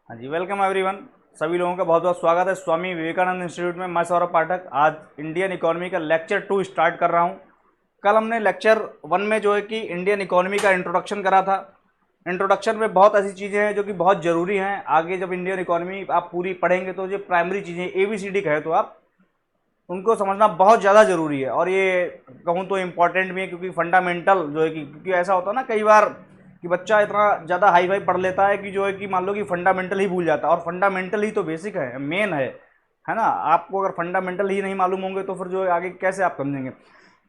हाँ जी, welcome everyone. सभी लोगों का बहुत बहुत स्वागत है स्वामी विवेकानंद इंस्टीट्यूट में। मैं सौरभ पाठक आज इंडियन इकोनॉमी का लेक्चर 2 स्टार्ट कर रहा हूँ। कल हमने लेक्चर 1 में जो है कि इंडियन इकोनॉमी का इंट्रोडक्शन करा था। इंट्रोडक्शन में बहुत ऐसी चीज़ें हैं जो कि बहुत ज़रूरी हैं। आगे जब इंडियन इकोनॉमी आप पूरी पढ़ेंगे तो जो प्राइमरी चीज़ें ABCD कहे तो आप उनको समझना बहुत ज़्यादा ज़रूरी है, और ये कहूँ तो इम्पॉर्टेंट भी है, क्योंकि फंडामेंटल जो है कि क्योंकि ऐसा होता है ना कई बार कि बच्चा इतना ज़्यादा हाई फाई पढ़ लेता है कि जो है कि मान लो कि फंडामेंटल ही भूल जाता है, और फंडामेंटल ही तो बेसिक है, मेन है ना। आपको अगर फंडामेंटल ही नहीं मालूम होंगे तो फिर जो है आगे कैसे आप समझेंगे।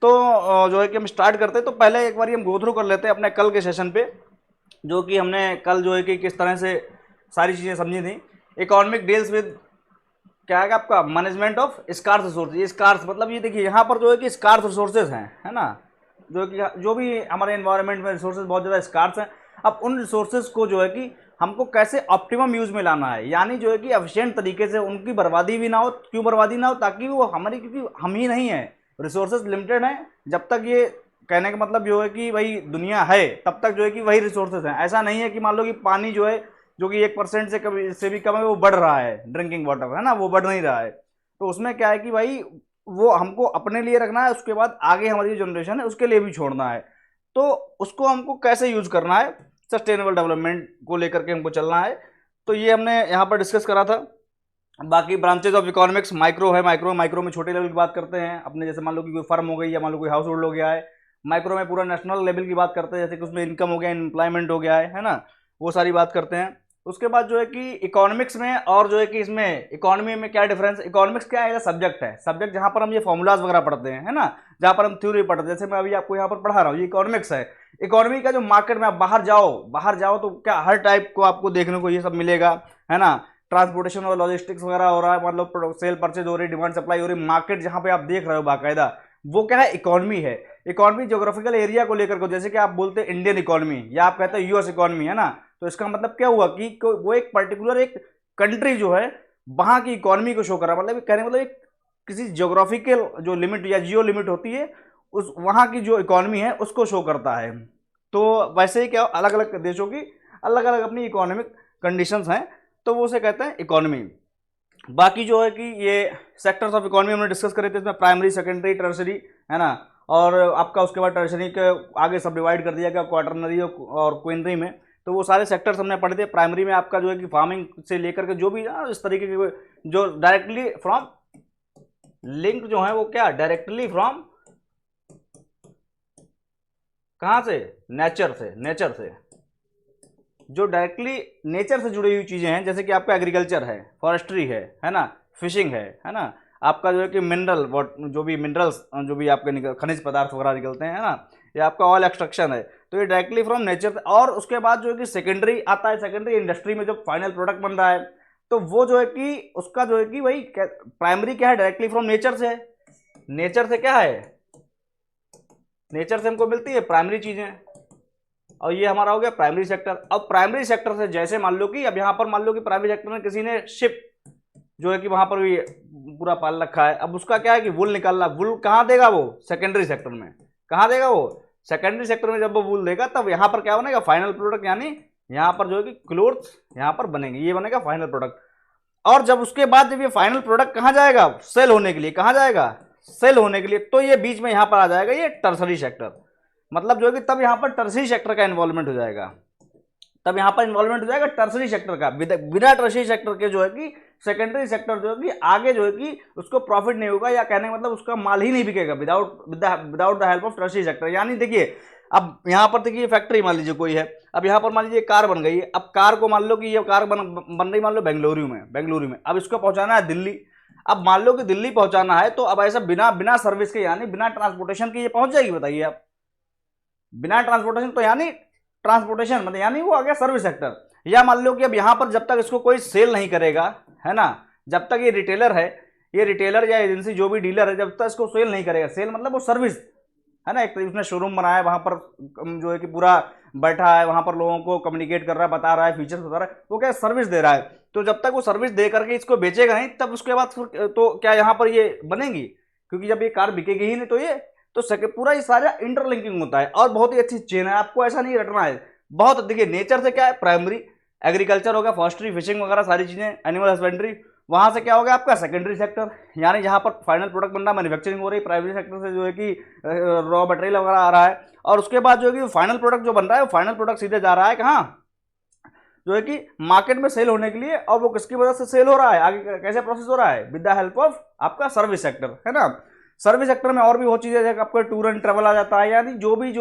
तो जो है कि हम स्टार्ट करते हैं तो पहले एक बार हम गो थ्रू कर लेते हैं अपने कल के सेशन पे, जो कि हमने कल जो है कि किस तरह से सारी चीज़ें समझी थी। इकोनॉमिक डील्स विद क्या है आपका management of scarce resource. Scarce मतलब ये देखिए यहाँ पर जो है कि स्कार्स रिसोर्सेज हैं, है ना, जो कि जो भी हमारे एनवायरनमेंट में रिसोर्सेज बहुत ज़्यादा स्कार्स हैं। अब उन रिसोर्सेज को जो है कि हमको कैसे ऑप्टिमम यूज़ में लाना है, यानी जो है कि एफिशिएंट तरीके से उनकी बर्बादी भी ना हो। क्यों बर्बादी ना हो? ताकि वो हमारी, क्योंकि हम ही नहीं है, रिसोर्सेज लिमिटेड हैं। जब तक ये कहने का मतलब जो है कि भाई दुनिया है तब तक जो है कि वही रिसोर्सेज हैं। ऐसा नहीं है कि मान लो कि पानी जो है जो कि 1% से कभी से भी कम है वो बढ़ रहा है, ड्रिंकिंग वाटर, है ना, वो बढ़ नहीं रहा है। तो उसमें क्या है कि भाई वो हमको अपने लिए रखना है, उसके बाद आगे हमारी जो जनरेशन है उसके लिए भी छोड़ना है। तो उसको हमको कैसे यूज करना है, सस्टेनेबल डेवलपमेंट को लेकर के हमको चलना है। तो ये हमने यहाँ पर डिस्कस करा था। बाकी ब्रांचेज ऑफ इकोनॉमिक्स माइक्रो है, माइक्रो में छोटे लेवल की बात करते हैं अपने, जैसे मान लो कि कोई फर्म हो गई या मान लो कोई हाउस होल्ड हो गया है। माइक्रो में पूरा नेशनल लेवल की बात करते हैं, जैसे कि उसमें इनकम हो गया, एम्प्लॉयमेंट हो गया है ना, वो सारी बात करते हैं। उसके बाद जो है कि इकोनॉमिक्स में और जो है कि इसमें इकोनॉमी में क्या डिफरेंस। इकोनॉमिक्स क्या है? सब्जेक्ट है, सब्जेक्ट जहां पर हम ये फॉर्मूलाज वगैरह पढ़ते हैं, है ना, जहां पर हम थ्योरी पढ़ते हैं। जैसे मैं अभी आपको यहाँ पर पढ़ा रहा हूँ, ये इकोनॉमिक्स है। इकोनॉमी का जो मार्केट में आप बाहर जाओ तो क्या हर टाइप को आपको देखने को ये सब मिलेगा, है ना। ट्रांसपोर्टेशन और लॉजिस्टिक्स वगैरह हो रहा है, मतलब सेल परचेज हो रही, डिमांड सप्लाई हो रही, मार्केट जहां पे आप देख रहे हो बाकायदा, वो क्या है? इकोनॉमी है। इकोनॉमी ज्योग्राफिकल एरिया को लेकर को, जैसे कि आप बोलते हैं इंडियन इकोनॉमी या आप कहते हैं US इकोनॉमी, है ना। तो इसका मतलब क्या हुआ कि वो एक पर्टिकुलर एक कंट्री जो है वहां की इकोनॉमी को शो कर रहा है। मतलब कहने मतलब एक किसी ज्योग्राफिकल जो लिमिट या जियो लिमिट होती है उस वहां की जो इकोनॉमी है उसको शो करता है। तो वैसे ही क्या अलग अलग देशों की अलग अलग अपनी इकोनॉमिक कंडीशंस हैं, तो वो उसे कहते हैं इकोनॉमी। बाकी जो है कि ये सेक्टर्स ऑफ इकोनॉमी हमने डिस्कस करे थे, इसमें प्राइमरी, सेकेंडरी, टर्शरी, है ना। और आपका उसके बाद टर्शरी के आगे सब डिवाइड कर दिया गया क्वार्टरनरी और क्वीनरी में। तो वो सारे सेक्टर्स हमने पढ़े थे। प्राइमरी में आपका जो है कि फार्मिंग से लेकर के जो भी इस तरीके के जो डायरेक्टली फ्रॉम लिंक जो है वो क्या डायरेक्टली फ्रॉम कहाँ से? नेचर से जो डायरेक्टली नेचर से जुड़ी हुई चीज़ें हैं, जैसे कि आपका एग्रीकल्चर है, फॉरेस्ट्री है ना, फिशिंग है ना, आपका जो है कि मिनरल जो भी मिनरल्स जो भी आपके खनिज पदार्थ वगैरह निकलते हैं, है ना, ये आपका ऑयल एक्सट्रैक्शन है। तो ये डायरेक्टली फ्रॉम नेचर। और उसके बाद जो है कि सेकेंडरी आता है। सेकेंडरी इंडस्ट्री में जो फाइनल प्रोडक्ट बन रहा है, तो वो जो है कि उसका जो है कि भाई प्राइमरी क्या है? डायरेक्टली फ्रॉम नेचर से है। नेचर से क्या है? नेचर से हमको मिलती है प्राइमरी चीज़ें, और ये हमारा हो गया प्राइमरी सेक्टर। अब प्राइमरी सेक्टर से जैसे मान लो कि अब यहाँ पर मान लो कि प्राइमरी सेक्टर में किसी ने शिप जो है कि वहां पर भी पूरा पाल रखा है। अब उसका क्या है कि वुल निकालना, वुल कहाँ देगा? वो सेकेंडरी सेक्टर में। कहाँ देगा वो? सेकेंडरी सेक्टर में। जब वो वुल देगा तब यहाँ पर क्या बनेगा? फाइनल प्रोडक्ट, यानी यहाँ पर जो है कि क्लोथ्स यहाँ पर बनेंगे, ये बनेगा फाइनल प्रोडक्ट। और जब उसके बाद जब ये फाइनल प्रोडक्ट कहाँ जाएगा? सेल होने के लिए। कहाँ जाएगा? सेल होने के लिए। तो ये बीच में यहाँ पर आ जाएगा ये टर्सरी सेक्टर। मतलब जो है कि तब यहाँ पर टर्सरी सेक्टर का इन्वॉल्वमेंट हो जाएगा। तब यहाँ पर इन्वॉल्वमेंट हो जाएगा टर्सरी सेक्टर का। बिना टर्सरी सेक्टर के जो है कि सेकेंडरी सेक्टर जो है कि आगे जो है कि उसको प्रॉफिट नहीं होगा, या कहने का मतलब उसका माल ही नहीं बिकेगा without the help of tertiary sector. यानी देखिए अब यहाँ पर देखिए फैक्ट्री मान लीजिए कोई है, अब यहाँ पर मान लीजिए कार बन गई है। अब कार को मान लो कि ये कार बन रही मान लो बेंगलुरु में। अब इसको पहुंचाना है दिल्ली। अब मान लो कि दिल्ली पहुंचाना है, तो अब ऐसा बिना बिना सर्विस के, यानी बिना ट्रांसपोर्टेशन के ये पहुंच जाएगी? बताइए आप। बिना ट्रांसपोर्टेशन तो यानी ट्रांसपोर्टेशन मतलब यानी वो आ गया सर्विस सेक्टर। या मान लो कि अब यहाँ पर जब तक इसको कोई सेल नहीं करेगा, है ना, जब तक ये रिटेलर है, ये रिटेलर या एजेंसी जो भी डीलर है, जब तक इसको सेल नहीं करेगा, सेल मतलब वो सर्विस, है ना, एक तो उसने शोरूम बनाया है, वहां पर जो है कि पूरा बैठा है, वहां पर लोगों को कम्युनिकेट कर रहा है, बता रहा है, फीचर्स बता रहा है, वो क्या सर्विस दे रहा है। तो जब तक वो सर्विस दे करके इसको बेचेगा नहीं, तब उसके बाद फिर तो क्या यहाँ पर ये बनेगी? क्योंकि जब ये कार बिकेगी ही नहीं तो ये तो पूरा ये सारा इंटरलिंकिंग होता है, और बहुत ही अच्छी चेन है। आपको ऐसा नहीं रटना है बहुत। देखिए नेचर से क्या है? प्राइमरी, एग्रीकल्चर हो गया, फॉरेस्ट्री, फिशिंग वगैरह सारी चीज़ें, एनिमल हस्बेंड्री। वहाँ से क्या हो गया आपका सेकेंडरी सेक्टर, यानी जहाँ पर फाइनल प्रोडक्ट बन रहा है, मैन्युफैक्चरिंग हो रही है, प्राइमरी सेक्टर से जो है कि रॉ मटेरियल वगैरह आ रहा है, और उसके बाद जो है कि फाइनल प्रोडक्ट जो बन रहा है वो फाइनल प्रोडक्ट सीधे जा रहा है कहाँ, जो है कि मार्केट में सेल होने के लिए। और वो किसकी वजह से सेल हो रहा है, आगे कैसे प्रोसेस हो रहा है, विद द हेल्प ऑफ आपका सर्विस सेक्टर, है ना। सर्विस सेक्टर में और भी बहुत चीज़ें, जैसे आपका टूर एंड ट्रैवल आ जाता है, यानी जो कि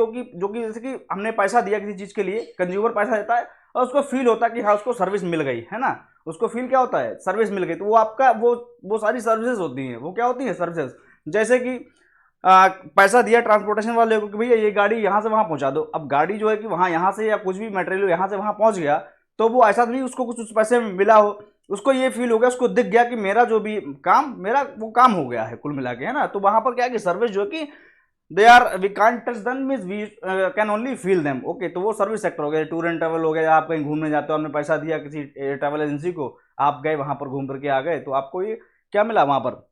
जैसे कि हमने पैसा दिया किसी चीज़ के लिए, कंज्यूमर पैसा देता है और उसको फील होता है कि हाँ उसको सर्विस मिल गई, है ना। उसको फील क्या होता है, सर्विस मिल गई। तो वो आपका वो सारी सर्विसेज होती हैं, वो क्या होती हैं सर्विसेज, जैसे कि पैसा दिया ट्रांसपोर्टेशन वाले को कि भैया ये गाड़ी यहाँ से वहाँ पहुँचा दो। अब गाड़ी जो है कि वहाँ यहाँ से या कुछ भी मटेरियल यहाँ से वहाँ पहुँच गया, तो वो ऐसा नहीं उसको कुछ उस पैसे में मिला हो, उसको ये फील हो गया, उसको दिख गया कि मेरा जो भी काम, मेरा वो काम हो गया है कुल मिला के, है ना। तो वहाँ पर क्या है कि सर्विस जो है कि they are we can't touch them, means we can only feel them. Okay, तो वो सर्विस सेक्टर हो गया। टूर एंड ट्रैवल हो गया, आप कहीं घूमने जाते हो, आपने पैसा दिया किसी ट्रैवल एजेंसी को, आप गए वहाँ पर घूम करके आ गए, तो आपको ये क्या मिला वहाँ पर,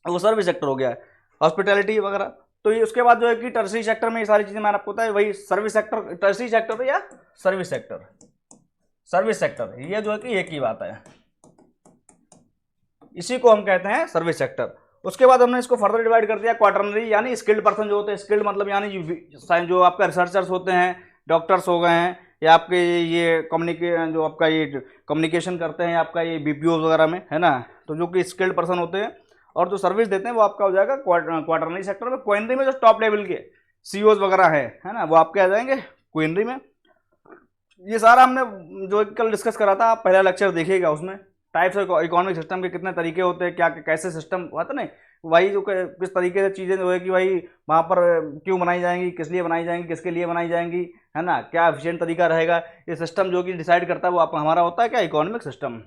वो सर्विस सेक्टर हो गया। हॉस्पिटैलिटी वगैरह। तो ये उसके बाद जो है कि टर्सरी सेक्टर में ये सारी चीज़ें मैंने आपको बताया, वही सर्विस सेक्टर, टर्सरी सेक्टर या सर्विस सेक्टर, सर्विस सेक्टर, ये जो है कि एक ही बात है, इसी को हम कहते हैं सर्विस सेक्टर। उसके बाद हमने इसको फर्दर डिवाइड कर दिया क्वार्टरनरी, यानी स्किल्ड पर्सन जो होते हैं, स्किल्ड मतलब यानी जो आपका रिसर्चर्स होते हैं, डॉक्टर्स हो गए हैं, या आपके ये जो आपका ये कम्युनिकेशन करते हैं आपका ये बीपीओ वगैरह में, है ना। तो जो कि स्किल्ड पर्सन होते हैं, और जो सर्विस देते हैं वो आपका हो जाएगा क्वार्टरनरी सेक्टर में। क्वेनरी में जो टॉप लेवल के सीईओज वगैरह है ना, वो आपके आ जाएंगे क्वेनरी में। ये सारा हमने जो कल डिस्कस करा था, आप पहला लेक्चर देखिएगा, उसमें टाइप्स ऑफ इकोनॉमिक सिस्टम के कितने तरीके होते हैं, क्या कैसे सिस्टम होता नहीं, वही जो किस तरीके से चीज़ें जो है कि भाई वहाँ पर क्यों बनाई जाएंगी, किस लिए बनाई जाएंगी, किसके लिए बनाई जाएंगी, है ना, क्या एफिशिएंट तरीका रहेगा, ये सिस्टम जो कि डिसाइड करता है वो आप हमारा होता है क्या, इकोनॉमिक सिस्टम।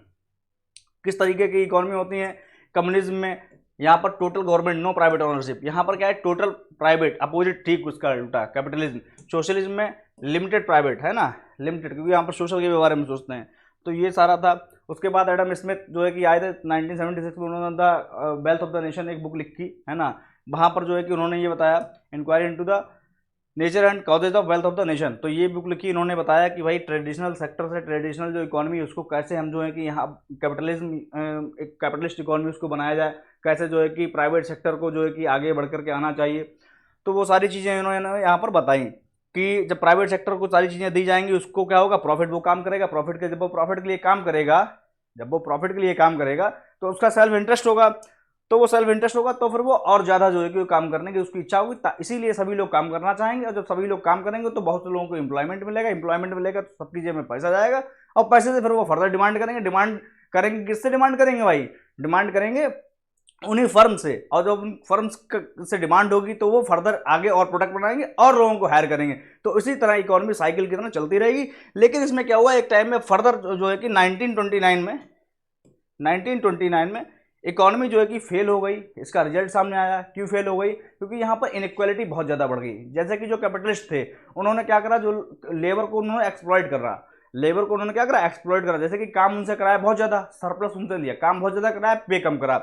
किस तरीके की इकोनॉमी होती है कम्युनिज्म में, यहाँ पर total government no private ownership, यहाँ पर क्या है टोटल प्राइवेट, अपोजिट ठीक उसका उल्टा कैपिटलिज्म। सोशलिज्म में लिमिटेड प्राइवेट, है ना, लिमिटेड, क्योंकि यहाँ पर सोशल के बारे में सोचते हैं। तो ये सारा था। उसके बाद एडम स्मिथ जो है कि आए थे 1976 में, उन्होंने the wealth of the nation एक बुक लिखी, है ना। वहाँ पर जो है कि उन्होंने ये बताया, inquiry into the nature and causes of wealth of the nation. तो ये बुक लिखी, इन्होंने बताया कि भाई ट्रेडिशनल सेक्टर से ट्रेडिशनल जो इकोनॉमी है उसको कैसे हम जो है कि यहाँ कैपिटलिज्म, एक कैपिटलिस्ट इकोनॉमी उसको बनाया जाए, कैसे जो है कि प्राइवेट सेक्टर को जो है कि आगे बढ़ करके आना चाहिए। तो वो सारी चीज़ें इन्होंने यहाँ पर बताई कि जब प्राइवेट सेक्टर को सारी चीज़ें दी जाएंगी, उसको क्या होगा, प्रॉफिट वो काम करेगा, प्रॉफिट के जब वो प्रॉफिट के लिए काम करेगा, जब वो प्रॉफिट के लिए काम करेगा तो उसका सेल्फ इंटरेस्ट होगा, तो वो सेल्फ इंटरेस्ट होगा तो फिर वो और ज़्यादा जो है कि काम करने की उसकी इच्छा होगी, इसीलिए सभी लोग काम करना चाहेंगे। और जब सभी लोग काम करेंगे तो बहुत से लोगों को एम्प्लॉयमेंट मिलेगा, एम्प्लॉयमेंट मिलेगा तो सबकी जेब में पैसा जाएगा, और पैसे से फिर वो फर्दर डिमांड करेंगे। डिमांड करेंगे किससे, डिमांड करेंगे भाई, डिमांड करेंगे उन्हीं फर्म से, और जब उन फर्म्स से डिमांड होगी तो वो फर्दर आगे और प्रोडक्ट बनाएंगे और लोगों को हायर करेंगे। तो इसी तरह इकोनॉमी साइकिल की तरह चलती रहेगी। लेकिन इसमें क्या हुआ, एक टाइम में फर्दर जो है कि 1929 में इकोनॉमी जो है कि फेल हो गई। इसका रिजल्ट सामने आया, क्यों फेल हो गई, क्योंकि यहाँ पर इनइक्वालिटी बहुत ज़्यादा बढ़ गई। जैसे कि जो कैपिटलिस्ट थे उन्होंने क्या करा, जो लेबर को उन्होंने एक्सप्लॉइट कर रहा, लेबर को उन्होंने क्या करा, एक्सप्लॉइट करा। जैसे कि काम उनसे कराया बहुत ज़्यादा, सरप्लस उनसे लिया, काम बहुत ज़्यादा कराया, पे कम करा।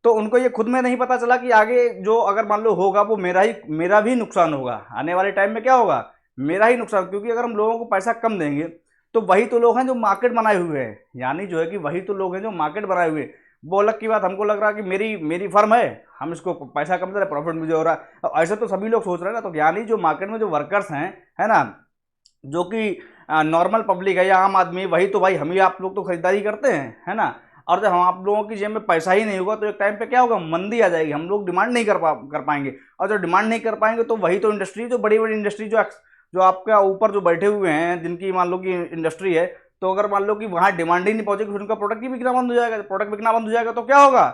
तो उनको ये खुद में नहीं पता चला कि आगे जो अगर मान लो होगा वो मेरा भी नुकसान होगा, आने वाले टाइम में क्या होगा, मेरा ही नुकसान। क्योंकि अगर हम लोगों को पैसा कम देंगे तो वही तो लोग हैं जो मार्केट बनाए हुए हैं, यानी जो है कि वही तो लोग हैं जो मार्केट बनाए हुए हैं। वो अलग की बात, हमको लग रहा है कि मेरी फर्म है, हम इसको पैसा कम दे रहे, प्रॉफिट मुझे हो रहा है। अब ऐसे तो सभी लोग सोच रहे हैं ना। तो यानी जो मार्केट में जो वर्कर्स हैं, है ना, जो कि नॉर्मल पब्लिक है या आम आदमी, वही तो भाई हम ही आप लोग तो खरीदारी करते हैं, है ना। और जब हम आप लोगों की जेब में पैसा ही नहीं होगा तो एक टाइम पे क्या होगा, मंदी आ जाएगी, हम लोग डिमांड नहीं कर पाएंगे। और जब डिमांड नहीं कर पाएंगे तो वही तो इंडस्ट्री, जो बड़ी बड़ी इंडस्ट्री जो आपका ऊपर जो बैठे हुए हैं, जिनकी मान लो कि इंडस्ट्री है, तो अगर मान लो कि वहाँ डिमांड ही नहीं पहुंचेगी, फिर उनका प्रोडक्ट ही बिकना बंद हो जाएगा। प्रोडक्ट बिकना बंद हो जाएगा तो क्या होगा,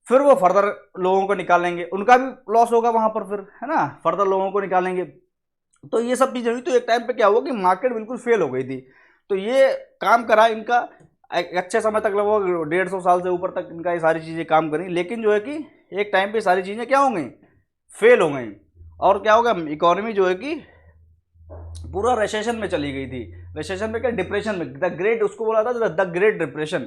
फिर वो फर्दर लोगों को निकालेंगे, उनका भी लॉस होगा वहाँ पर, फिर है ना, फर्दर लोगों को निकालेंगे। तो ये सब चीज़ें हुई। तो एक टाइम पे क्या हुआ कि मार्केट बिल्कुल फेल हो गई थी। तो ये काम करा इनका एक अच्छे समय तक, लगभग 150 साल से ऊपर तक इनका ये सारी चीज़ें काम करी। लेकिन जो है कि एक टाइम पे सारी चीज़ें क्या हो गई, फेल हो गई। और क्या होगा, इकोनॉमी जो है कि पूरा रिसेशन में चली गई थी। रिसेशन में क्या, डिप्रेशन में, द ग्रेट उसको बोला था, द ग्रेट डिप्रेशन।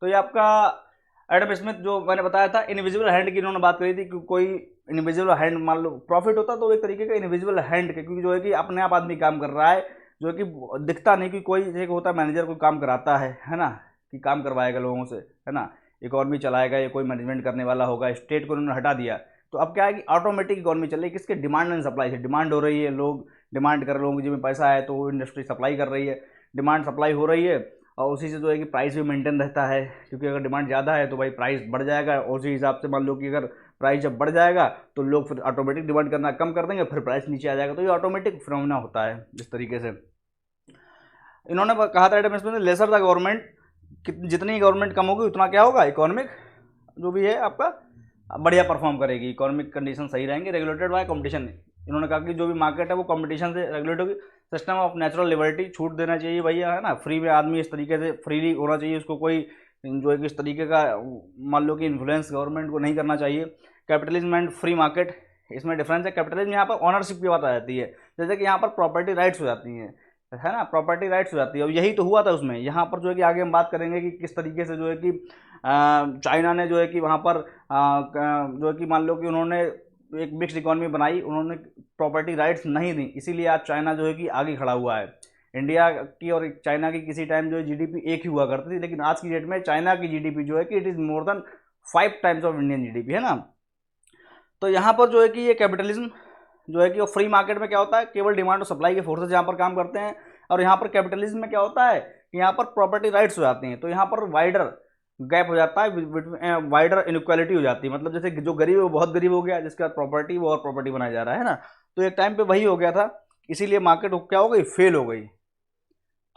तो ये आपका एडम स्मिथ जो मैंने बताया था, इनविजिबल हैंड की इन्होंने बात करी थी कि कोई इनविजिबल हैंड, मान लो प्रॉफिट होता तो एक तरीके का इनविजिबल हैंड के, क्योंकि जो है कि अपने आप आदमी काम कर रहा है, जो कि दिखता नहीं कि कोई एक होता है मैनेजर कोई काम कराता है ना, कि काम करवाएगा लोगों से, है ना, इकॉनमी चलाएगा या कोई मैनेजमेंट करने वाला होगा, स्टेट को उन्होंने हटा दिया। तो अब क्या है कि ऑटोमेटिक इकॉनमी चल रही है, किसके डिमांड एंड सप्लाई से, डिमांड हो रही है, लोग डिमांड कर रहे, लोगों के जेब में पैसा है तो वो इंडस्ट्री सप्लाई कर रही है, डिमांड सप्लाई हो रही है, और उसी से जो है कि प्राइस भी मेंटेन रहता है, क्योंकि अगर डिमांड ज़्यादा है तो भाई प्राइस बढ़ जाएगा, और उसी हिसाब से मान लो कि अगर प्राइस जब बढ़ जाएगा तो लोग फिर ऑटोमेटिक डिमांड करना कम कर देंगे, फिर प्राइस नीचे आ जाएगा। तो ये ऑटोमेटिक फिनोमेना होता है इस तरीके से। इन्होंने कहा था एडम स्मिथ ने, लेसर द गवर्नमेंट, जितनी गवर्नमेंट कम होगी उतना क्या होगा, इकोनॉमिक जो भी है आपका बढ़िया परफॉर्म करेगी, इकोनॉमिक कंडीशन सही रहेंगे, रेगुलेटेड बाय कंपटीशन। इन्होंने कहा कि जो भी मार्केट है वो कंपटीशन से रेगुलेट होगी, सिस्टम ऑफ नेचुरल लिबर्टी, छूट देना चाहिए भैया, है ना, फ्री में आदमी इस तरीके से फ्रीली होना चाहिए, उसको कोई जो है कि इस तरीके का मान लो कि इन्फ्लुएंस गवर्नमेंट को नहीं करना चाहिए। कैपिटलिज्म एंड फ्री मार्केट, इसमें डिफरेंस है। कैपिटलिज्म यहाँ पर ऑनरशिप की बात आ जाती है, जैसे कि यहाँ पर प्रॉपर्टी राइट्स हो जाती हैं, है ना, प्रॉपर्टी राइट्स हो जाती है, और यही तो हुआ था उसमें। यहाँ पर जो है कि आगे हम बात करेंगे कि किस तरीके से जो है कि चाइना ने जो है कि वहाँ पर जो है कि मान लो कि उन्होंने एक मिक्स्ड इकॉनमी बनाई, उन्होंने प्रॉपर्टी राइट्स नहीं दी, इसीलिए आज चाइना जो है कि आगे खड़ा हुआ है। इंडिया की और चाइना की किसी टाइम जो है जीडीपी एक ही हुआ करती थी, लेकिन आज की डेट में चाइना की जीडीपी जो है कि it is more than 5 times of Indian GDP, है ना। तो यहाँ पर जो है कि ये कैपिटलिज्म जो है कि वो फ्री मार्केट में क्या होता है, केवल डिमांड और सप्लाई के फोर्सेज यहाँ पर काम करते हैं, और यहाँ पर कैपिटलिज्म में क्या होता है कि यहाँ पर प्रॉपर्टी राइट्स हो जाती हैं, तो यहाँ पर वाइडर गैप हो जाता है, वाइडर इनइक्वालिटी हो जाती है, मतलब जैसे जो गरीब है वो बहुत गरीब हो गया, जिसके बाद प्रॉपर्टी वो और प्रॉपर्टी बनाया जा रहा है ना। तो एक टाइम पे वही हो गया था, इसीलिए मार्केट क्या हो गई, फेल हो गई।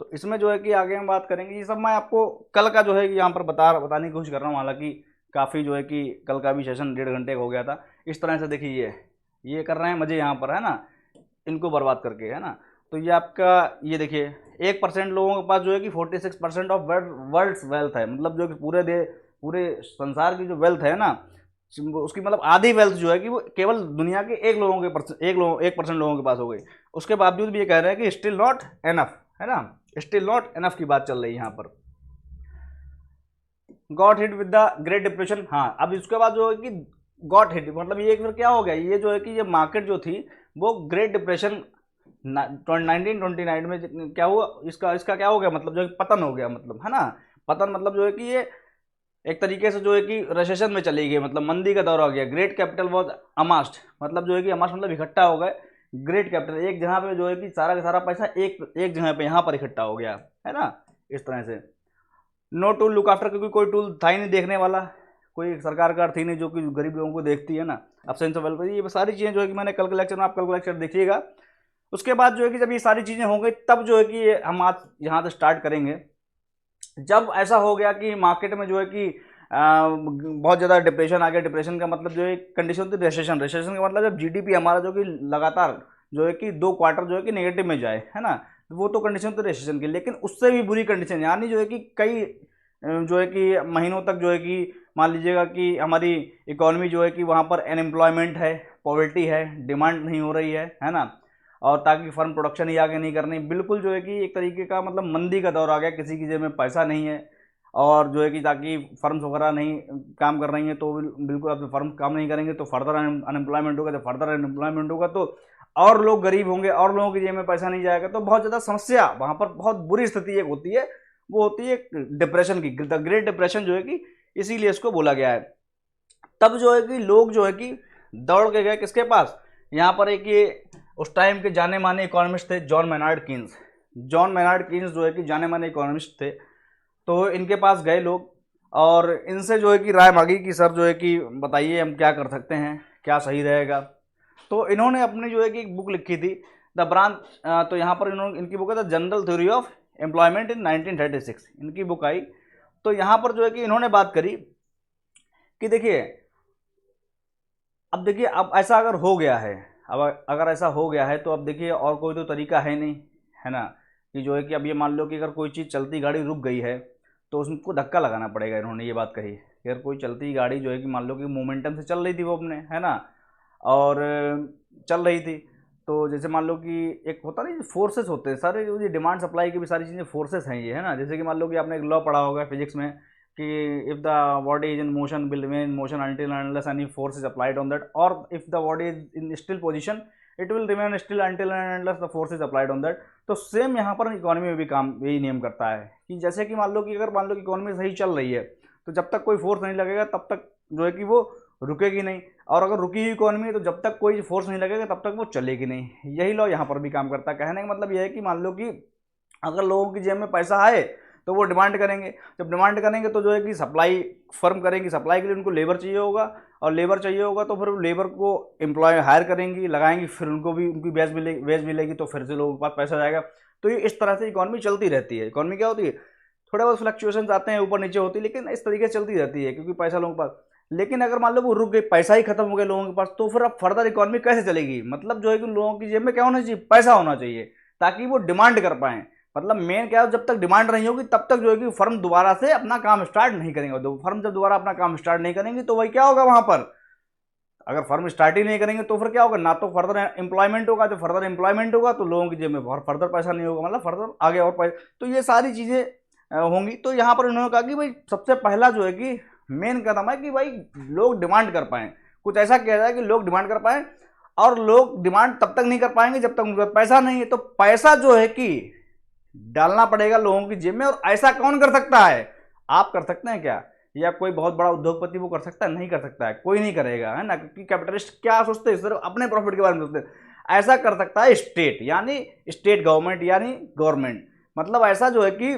तो इसमें जो है कि आगे हम बात करेंगे, ये सब मैं आपको कल का जो है कि यहाँ पर बताने की कोशिश कर रहा हूँ, हालांकि काफ़ी जो है कि कल का भी सेशन 1.5 घंटे का हो गया था। इस तरह से देखिए ये कर रहे हैं मज़े यहाँ पर, है ना, इनको बर्बाद करके, है ना। तो ये आपका ये देखिए 1% लोगों के पास जो है कि 46% ऑफ वर्ल्ड्स वेल्थ है, मतलब जो कि पूरे संसार की जो वेल्थ है ना, उसकी मतलब आधी वेल्थ जो है कि वो केवल दुनिया के 1% लोगों के पास हो गई। उसके बावजूद भी ये कह रहे हैं कि स्टिल नॉट एनफ, है ना, स्टिल नॉट एनफ की बात चल रही है यहाँ पर। Got hit with the great depression, हाँ, अब इसके बाद जो है कि गॉट हिट मतलब ये फिर क्या हो गया, ये जो है कि ये मार्केट जो थी वो ग्रेट डिप्रेशन 1929 में क्या हुआ, इसका क्या हो गया, मतलब जो है पतन हो गया, मतलब, है ना, पतन मतलब जो है कि ये एक तरीके से जो है कि रिसेशन में चली गई, मतलब मंदी का दौर आ गया। ग्रेट कैपिटल वॉज अमास्ड, मतलब जो है कि अमास्ड मतलब इकट्ठा हो गए, ग्रेट कैपिटल एक जगह पे जो है कि सारा का सारा पैसा एक जगह पे यहाँ पर इकट्ठा हो गया, है ना, इस तरह से। नो टूल लुक आफ्टर, क्योंकि कोई टूल था ही नहीं देखने वाला, कोई सरकार का थी नहीं जो कि गरीब लोगों को देखती है ना, अब्सेंस ऑफ वेलफेयर, ये सारी चीज़ें जो है कि मैंने कल के लेक्चर में, आप कल का लेक्चर देखिएगा। उसके बाद जो है कि जब ये सारी चीज़ें हो गई तब जो है कि हम आज यहाँ से स्टार्ट करेंगे। जब ऐसा हो गया कि मार्केट में जो है कि बहुत ज़्यादा डिप्रेशन आ गया, डिप्रेशन का मतलब जो है कंडीशन होती है रेसेशन, रेसेशन का मतलब जब जीडीपी हमारा जो कि लगातार जो है कि 2 क्वार्टर जो है कि नेगेटिव में जाए, है ना, वो तो कंडीशन होती है रेसेशन की। लेकिन उससे भी बुरी कंडीशन, यानी जो है कि कई जो है कि महीनों तक जो है कि मान लीजिएगा कि हमारी इकोनॉमी जो है कि वहाँ पर अनएम्प्लॉयमेंट है, पॉवर्टी है, डिमांड नहीं हो रही है ना, और ताकि फर्म प्रोडक्शन ही आगे नहीं करनी, बिल्कुल जो है कि एक तरीके का मतलब मंदी का दौर आ गया, किसी की जेब में पैसा नहीं है, और जो है कि ताकि फर्म्स वगैरह नहीं काम कर रही हैं तो बिल्कुल अब फर्म काम नहीं करेंगे तो फर्दर अनएम्प्लॉयमेंट होगा, तो फर्दर अनएम्प्लॉयमेंट होगा तो और लोग गरीब होंगे, और लोगों की जेब में पैसा नहीं जाएगा, तो बहुत ज़्यादा समस्या वहाँ पर, बहुत बुरी स्थिति एक होती है, वो होती है डिप्रेशन की, द ग्रेट डिप्रेशन जो है कि इसीलिए इसको बोला गया है। तब जो है कि लोग जो है कि दौड़ के गए किसके पास, यहाँ पर एक ये उस टाइम के जाने माने इकोनॉमिस्ट थे John Maynard Keynes. John Maynard Keynes जो है कि जाने माने इकोनॉमिस्ट थे, तो इनके पास गए लोग और इनसे जो है कि राय मांगी कि सर जो है कि बताइए हम क्या कर सकते हैं, क्या सही रहेगा। तो इन्होंने अपनी जो है कि एक बुक लिखी थी द ब्रांच, तो यहाँ पर इन्होंने इनकी बुक है the general theory of employment in 1936, इनकी बुक आई। तो यहाँ पर जो है कि इन्होंने बात करी कि देखिए अब देखिए अब ऐसा अगर हो गया है, अब अगर ऐसा हो गया है तो अब देखिए और कोई तो तरीका है नहीं, है ना, कि जो है कि अब ये मान लो कि अगर कोई चीज़ चलती गाड़ी रुक गई है तो उसको धक्का लगाना पड़ेगा। इन्होंने ये बात कही कि अगर कोई चलती गाड़ी जो है कि मान लो कि मोमेंटम से चल रही थी वो अपने, है ना, और चल रही थी, तो जैसे मान लो कि एक होता नहीं फोर्सेस होते हैं सारे, ये डिमांड सप्लाई की भी सारी चीज़ें फोर्सेस हैं ये, है ना। जैसे कि मान लो कि आपने एक लॉ पढ़ा होगा फिजिक्स में कि if the body is in motion will remain in motion until unless any force is applied on that, और if the body is in still position it will remain still until and unless the force is applied on that. तो same यहाँ पर economy में भी काम यही नियम करता है कि जैसे कि मान लो कि अगर मान लो कि इकोनॉमी सही चल रही है तो जब तक कोई फोर्स नहीं लगेगा तब तक जो है कि वो रुकेगी नहीं, और अगर रुकी हुई इकोनॉमी है तो जब तक कोई फोर्स नहीं लगेगा तब तक वो चलेगी नहीं। यही लॉ यहाँ पर भी काम करता है। कहने का मतलब यह है कि मान लो कि अगर लोगों की जेब में पैसा आए तो वो डिमांड करेंगे, जब डिमांड करेंगे तो जो है कि सप्लाई फर्म करेंगी, सप्लाई के लिए उनको लेबर चाहिए होगा, और लेबर चाहिए होगा तो फिर लेबर को एम्प्लॉय हायर करेंगी, लगाएंगी, फिर उनको भी उनकी वेज मिलेगी तो फिर से लोगों के पास पैसा जाएगा। तो ये इस तरह से इकॉनमी चलती रहती है। इकॉनमी क्या होती है, थोड़े बहुत फ्लक्चुएशन आते हैं, ऊपर नीचे होती है, लेकिन इस तरीके से चलती रहती है क्योंकि पैसा लोगों के पास। लेकिन अगर मान लो वो रुक गई, पैसा ही खत्म हो गया लोगों के पास, तो फिर अब फर्दर इकॉनमी कैसे चलेगी। मतलब जो है कि लोगों की जेब में क्या होना चाहिए, पैसा होना चाहिए ताकि वो डिमांड कर पाएँ। मतलब मेन क्या है, जब तक डिमांड नहीं होगी तब तक जो है कि फर्म दोबारा से अपना काम स्टार्ट नहीं करेंगे। फर्म जब दोबारा अपना काम स्टार्ट नहीं करेंगे तो वही क्या होगा, वहां पर अगर फर्म स्टार्ट ही नहीं करेंगे तो फिर क्या होगा, ना तो फर्दर एम्प्लॉयमेंट होगा, जो फर्दर एम्प्लॉयमेंट होगा तो लोगों की जेब में फर्दर पैसा नहीं होगा, मतलब फर्दर आगे और पैसा। तो ये सारी चीज़ें होंगी। तो यहाँ पर उन्होंने कहा कि भाई सबसे पहला जो है कि मेन कदम है कि भाई लोग डिमांड कर पाएँ, कुछ ऐसा किया जाए कि लोग डिमांड कर पाएँ। और लोग डिमांड तब तक नहीं कर पाएंगे जब तक उनका पैसा नहीं है। तो पैसा जो है कि डालना पड़ेगा लोगों की जेब में। और ऐसा कौन कर सकता है, आप कर सकते हैं क्या, या कोई बहुत बड़ा उद्योगपति वो कर सकता है, नहीं कर सकता है, कोई नहीं करेगा, है ना, क्योंकि कैपिटलिस्ट क्या सोचते हैं, सिर्फ अपने प्रॉफिट के बारे में सोचते हैं। ऐसा कर सकता है स्टेट, यानी स्टेट गवर्नमेंट, यानी गवर्नमेंट। मतलब ऐसा जो है कि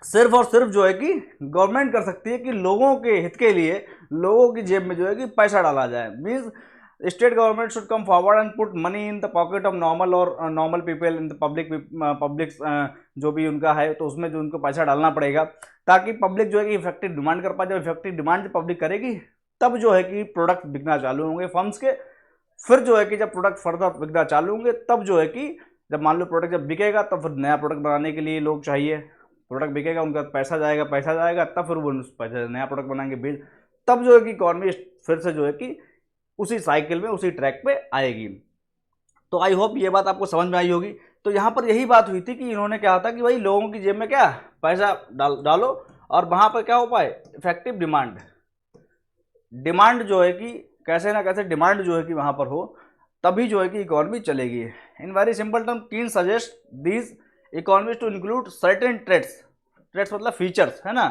सिर्फ और सिर्फ जो है कि गवर्नमेंट कर सकती है कि लोगों के हित के लिए लोगों की जेब में जो है कि पैसा डाला जाए। Means state government should come forward and put money in the pocket of normal और normal people in the public जो भी उनका है, तो उसमें जो उनको पैसा डालना पड़ेगा ताकि पब्लिक जो है कि इफेक्टिव डिमांड कर पाए। जब इफेक्टिव डिमांड जब पब्लिक करेगी तब जो है कि प्रोडक्ट बिकना चालू होंगे फर्म्स के। फिर जो है कि जब प्रोडक्ट फर्दर बिकना चालू होंगे तब जो है कि जब मान लो प्रोडक्ट जब बिकेगा तब फिर नया प्रोडक्ट बनाने के लिए लोग चाहिए, प्रोडक्ट बिकेगा उनका पैसा जाएगा तब फिर वो पैसा नया प्रोडक्ट बनाएंगे, बिल, तब जो है कि इकॉनमी फिर से जो है कि उसी साइकिल में उसी ट्रैक पे आएगी। तो आई होप ये बात आपको समझ में आई होगी। तो यहाँ पर यही बात हुई थी कि इन्होंने कहा था कि भाई लोगों की जेब में क्या पैसा डालो और वहाँ पर क्या हो पाए, इफेक्टिव डिमांड जो है कि कैसे ना कैसे डिमांड जो है कि वहाँ पर हो, तभी जो है कि इकोनॉमी चलेगी। इन वेरी सिंपल टर्म टीन suggest these economy to include certain traits मतलब फीचर्स, है ना,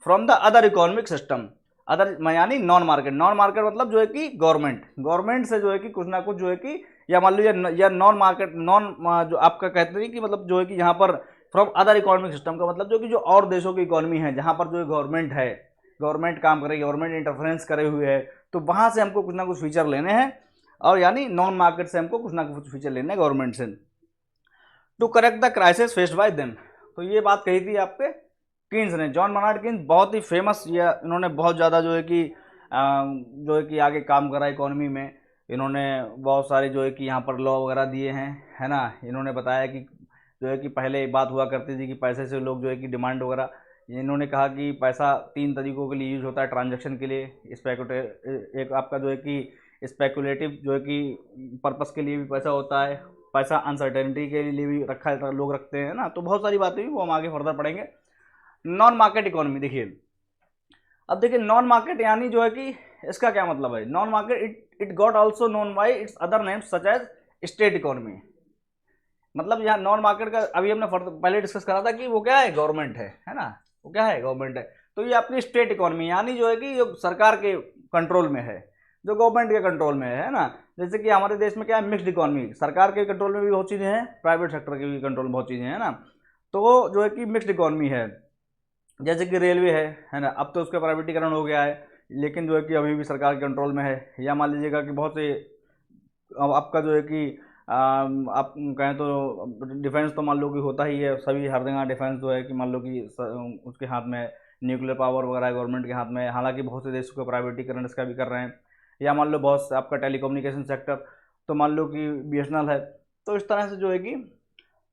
from the other economic system. Other यानी नॉन मार्केट मतलब जो है कि गवर्नमेंट से जो है कि कुछ ना कुछ जो है कि, या मान लो या नॉन मार्केट जो आपका कहते हैं कि मतलब जो है कि यहाँ पर फ्रॉम अदर इकोनॉमिक सिस्टम का मतलब जो कि जो और देशों की इकोनॉमी है जहाँ पर जो गवर्नमेंट काम करे, गवर्नमेंट इंटरफेरेंस करे हुए है, तो वहाँ से हमको कुछ ना कुछ फीचर लेने हैं। और यानी नॉन मार्केट से हमको कुछ ना कुछ फीचर लेने हैं गवर्नमेंट से, to correct the crisis faced by them. तो ये बात कही थी आपके कीन्स ने, जॉन बर्नार्ड कीन्स, बहुत ही फेमस, ये इन्होंने बहुत ज़्यादा जो है कि आगे काम करा इकोनॉमी में। इन्होंने बहुत सारे जो है कि यहाँ पर लॉ वगैरह दिए हैं, है ना। इन्होंने बताया कि जो है कि पहले बात हुआ करती थी कि पैसे से लोग जो है कि डिमांड वगैरह, इन्होंने कहा कि पैसा 3 तरीक़ों के लिए यूज होता है ट्रांजैक्शन के लिए, एक आपका जो है कि स्पेकुलेटिव जो है कि पर्पस के लिए भी पैसा होता है, पैसा अनसर्टेनिटी के लिए भी लोग रखते हैं ना। तो बहुत सारी बातें हुई, वो हम आगे फर्दर पढ़ेंगे। नॉन मार्केट इकोनॉमी देखिए, अब देखिए नॉन मार्केट यानी जो है कि इसका क्या मतलब है, non market it got also known by its other names such as state economy. मतलब यहाँ नॉन मार्केट का अभी हमने पहले डिस्कस करा था कि वो क्या है, गवर्नमेंट है ना, वो क्या है, गवर्नमेंट है। तो ये आपकी स्टेट इकोनॉमी यानी जो है कि जो सरकार के कंट्रोल में है, जो गवर्नमेंट के कंट्रोल में है ना। जैसे कि हमारे देश में क्या है, मिक्स्ड इकोनॉमी, सरकार के कंट्रोल में भी बहुत चीज़ें हैं, प्राइवेट सेक्टर के भी कंट्रोल में बहुत चीज़ें हैं ना। तो जो है कि मिक्स्ड इकोनॉमी है, जैसे कि रेलवे है ना, अब तो उसका प्राइवेटीकरण हो गया है, लेकिन जो है कि अभी भी सरकार के कंट्रोल में है। या मान लीजिएगा कि बहुत से आपका जो है कि आप कहें तो डिफेंस तो मान लो कि होता ही है, सभी हर जगह डिफेंस जो है कि मान लो कि उसके हाथ में न्यूक्लियर पावर वगैरह गवर्नमेंट के हाथ में, हालांकि बहुत से देशों का प्राइवेटीकरण इसका भी कर रहे हैं। या मान लो बहुत आपका टेलीकम्युनिकेशन सेक्टर, तो मान लो कि BSNL है। तो इस तरह से जो है कि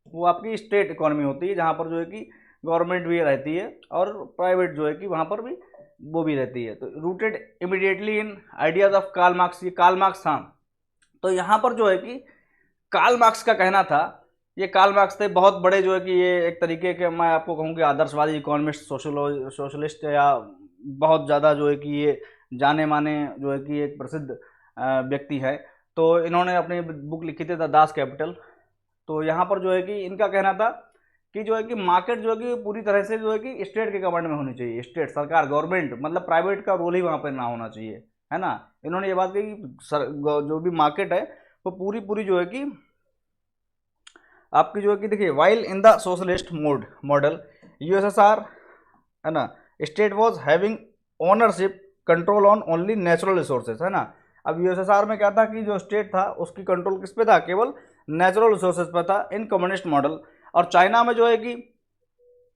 वो आपकी स्टेट इकोनॉमी होती है, जहाँ पर जो है कि गवर्नमेंट भी रहती है और प्राइवेट जो है कि वहाँ पर भी वो भी रहती है। तो rooted immediately in ideas of Karl Marx, ये कार्ल मार्क्स था। तो यहाँ पर जो है कि कार्ल मार्क्स का कहना था, ये कार्ल मार्क्स थे बहुत बड़े जो है कि ये एक तरीके के, मैं आपको कहूँ कि आदर्शवादी इकोनॉमिस्ट, सोशलिस्ट, या बहुत ज़्यादा जो है कि ये जाने माने जो है कि एक प्रसिद्ध व्यक्ति है। तो इन्होंने अपनी बुक लिखी थी द दास कैपिटल। तो यहाँ पर जो है कि इनका कहना था कि जो है कि मार्केट जो है कि पूरी तरह से जो है कि स्टेट के कमांड में होनी चाहिए, स्टेट सरकार गवर्नमेंट, मतलब प्राइवेट का रोल ही वहाँ पर ना होना चाहिए, है ना। इन्होंने ये बात कही कि जो भी मार्केट है वो पूरी पूरी जो है कि आपकी जो है कि देखिए, while in the socialist model USSR, है ना, state was having ownership control on only natural resources, है ना। अब यूएसएसआर में क्या था कि जो स्टेट था उसकी कंट्रोल किस पे था, केवल नेचुरल रिसोर्सेज पे था इन कम्युनिस्ट मॉडल। और चाइना में जो है कि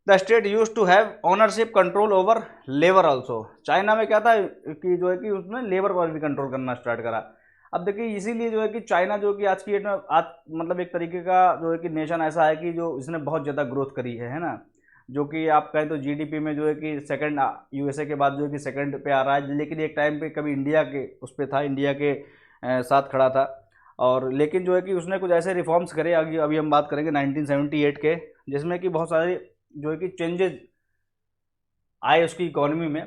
the state use to have ownership control over labour also. China में क्या था कि जो है कि उसने लेबर पर भी कंट्रोल करना स्टार्ट करा। अब देखिए इसीलिए जो है कि चाइना जो कि आज की डेट में आज मतलब एक तरीके का जो है कि नेशन ऐसा है कि जो इसने बहुत ज़्यादा ग्रोथ करी है ना। जो कि आप कहें तो जीडीपी में जो है कि सेकंड यूएसए के बाद जो है कि सेकंड पे आ रहा है, लेकिन एक टाइम पे कभी इंडिया के उस पर था, इंडिया के साथ खड़ा था। और लेकिन जो है कि उसने कुछ ऐसे रिफॉर्म्स करे, अभी अभी हम बात करेंगे 1978 के, जिसमें कि बहुत सारे जो है कि चेंजेस आए उसकी इकोनॉमी में।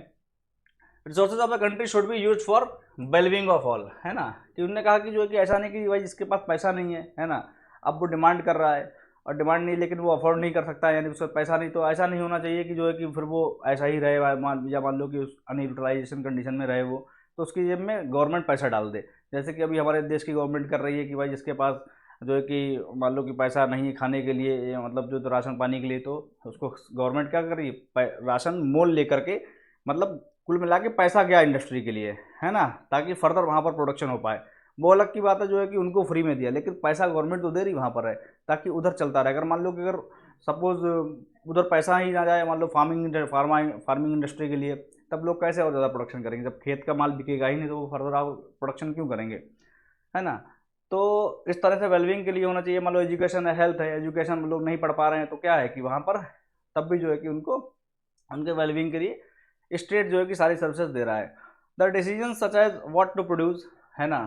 Resources of the country should be use for wellbeing of all, है ना। कि उन्होंने कहा कि जो है कि ऐसा नहीं कि भाई जिसके पास पैसा नहीं है ना, अब वो डिमांड कर रहा है और डिमांड नहीं लेकिन वो अफोर्ड नहीं कर सकता, यानी उसका पैसा नहीं, तो ऐसा नहीं होना चाहिए कि जो है कि फिर वो ऐसा ही रहे, या मान लो कि उस अनयूटिलाइजेशन कंडीशन में रहे वो, तो उसकी जेब में गवर्नमेंट पैसा डाल दे। जैसे कि अभी हमारे देश की गवर्नमेंट कर रही है कि भाई जिसके पास जो है कि मान लो कि पैसा नहीं है खाने के लिए, मतलब जो तो राशन पानी के लिए, तो उसको गवर्नमेंट क्या कर रही है, राशन मोल लेकर के, मतलब कुल मिला के पैसा गया इंडस्ट्री के लिए, है ना, ताकि फर्दर वहाँ पर प्रोडक्शन हो पाए। वो अलग की बात है जो है कि उनको फ्री में दिया, लेकिन पैसा गवर्नमेंट तो दे रही वहाँ पर है ताकि उधर चलता रहे। अगर मान लो कि अगर सपोज उधर पैसा ही ना जाए, मान लो फार्मिंग इंडस्ट्री के लिए, तब लोग कैसे और ज़्यादा प्रोडक्शन करेंगे, जब खेत का माल बिकेगा ही नहीं तो वो फर्दर आप प्रोडक्शन क्यों करेंगे, है ना। तो इस तरह से वेलबींग के लिए होना चाहिए। मान लो एजुकेशन है, हेल्थ है, एजुकेशन लोग नहीं पढ़ पा रहे हैं तो क्या है कि वहाँ पर तब भी जो है कि उनको उनके वेलबींग के लिए स्टेट जो है कि सारी सर्विसेज दे रहा है। The decision such as what to produce, है ना,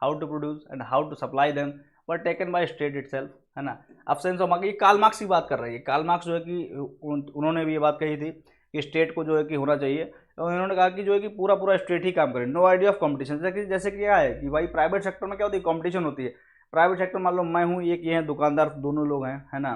how to produce and how to supply them were taken by state itself, है ना। अब सेंस ऑफ ये कार्ल मार्क्स की बात कर रही है। कार्ल मार्क्स जो है कि उन्होंने भी ये बात कही थी कि स्टेट को जो है कि होना चाहिए, और उन्होंने कहा कि जो है कि पूरा पूरा स्टेट ही काम करे, नो आइडिया ऑफ कंपटीशन। जैसे कि क्या है कि भाई प्राइवेट सेक्टर में क्या होती है, कंपटीशन होती है। प्राइवेट सेक्टर मान लो मैं हूँ, एक ये है दुकानदार, दोनों लोग हैं, है ना।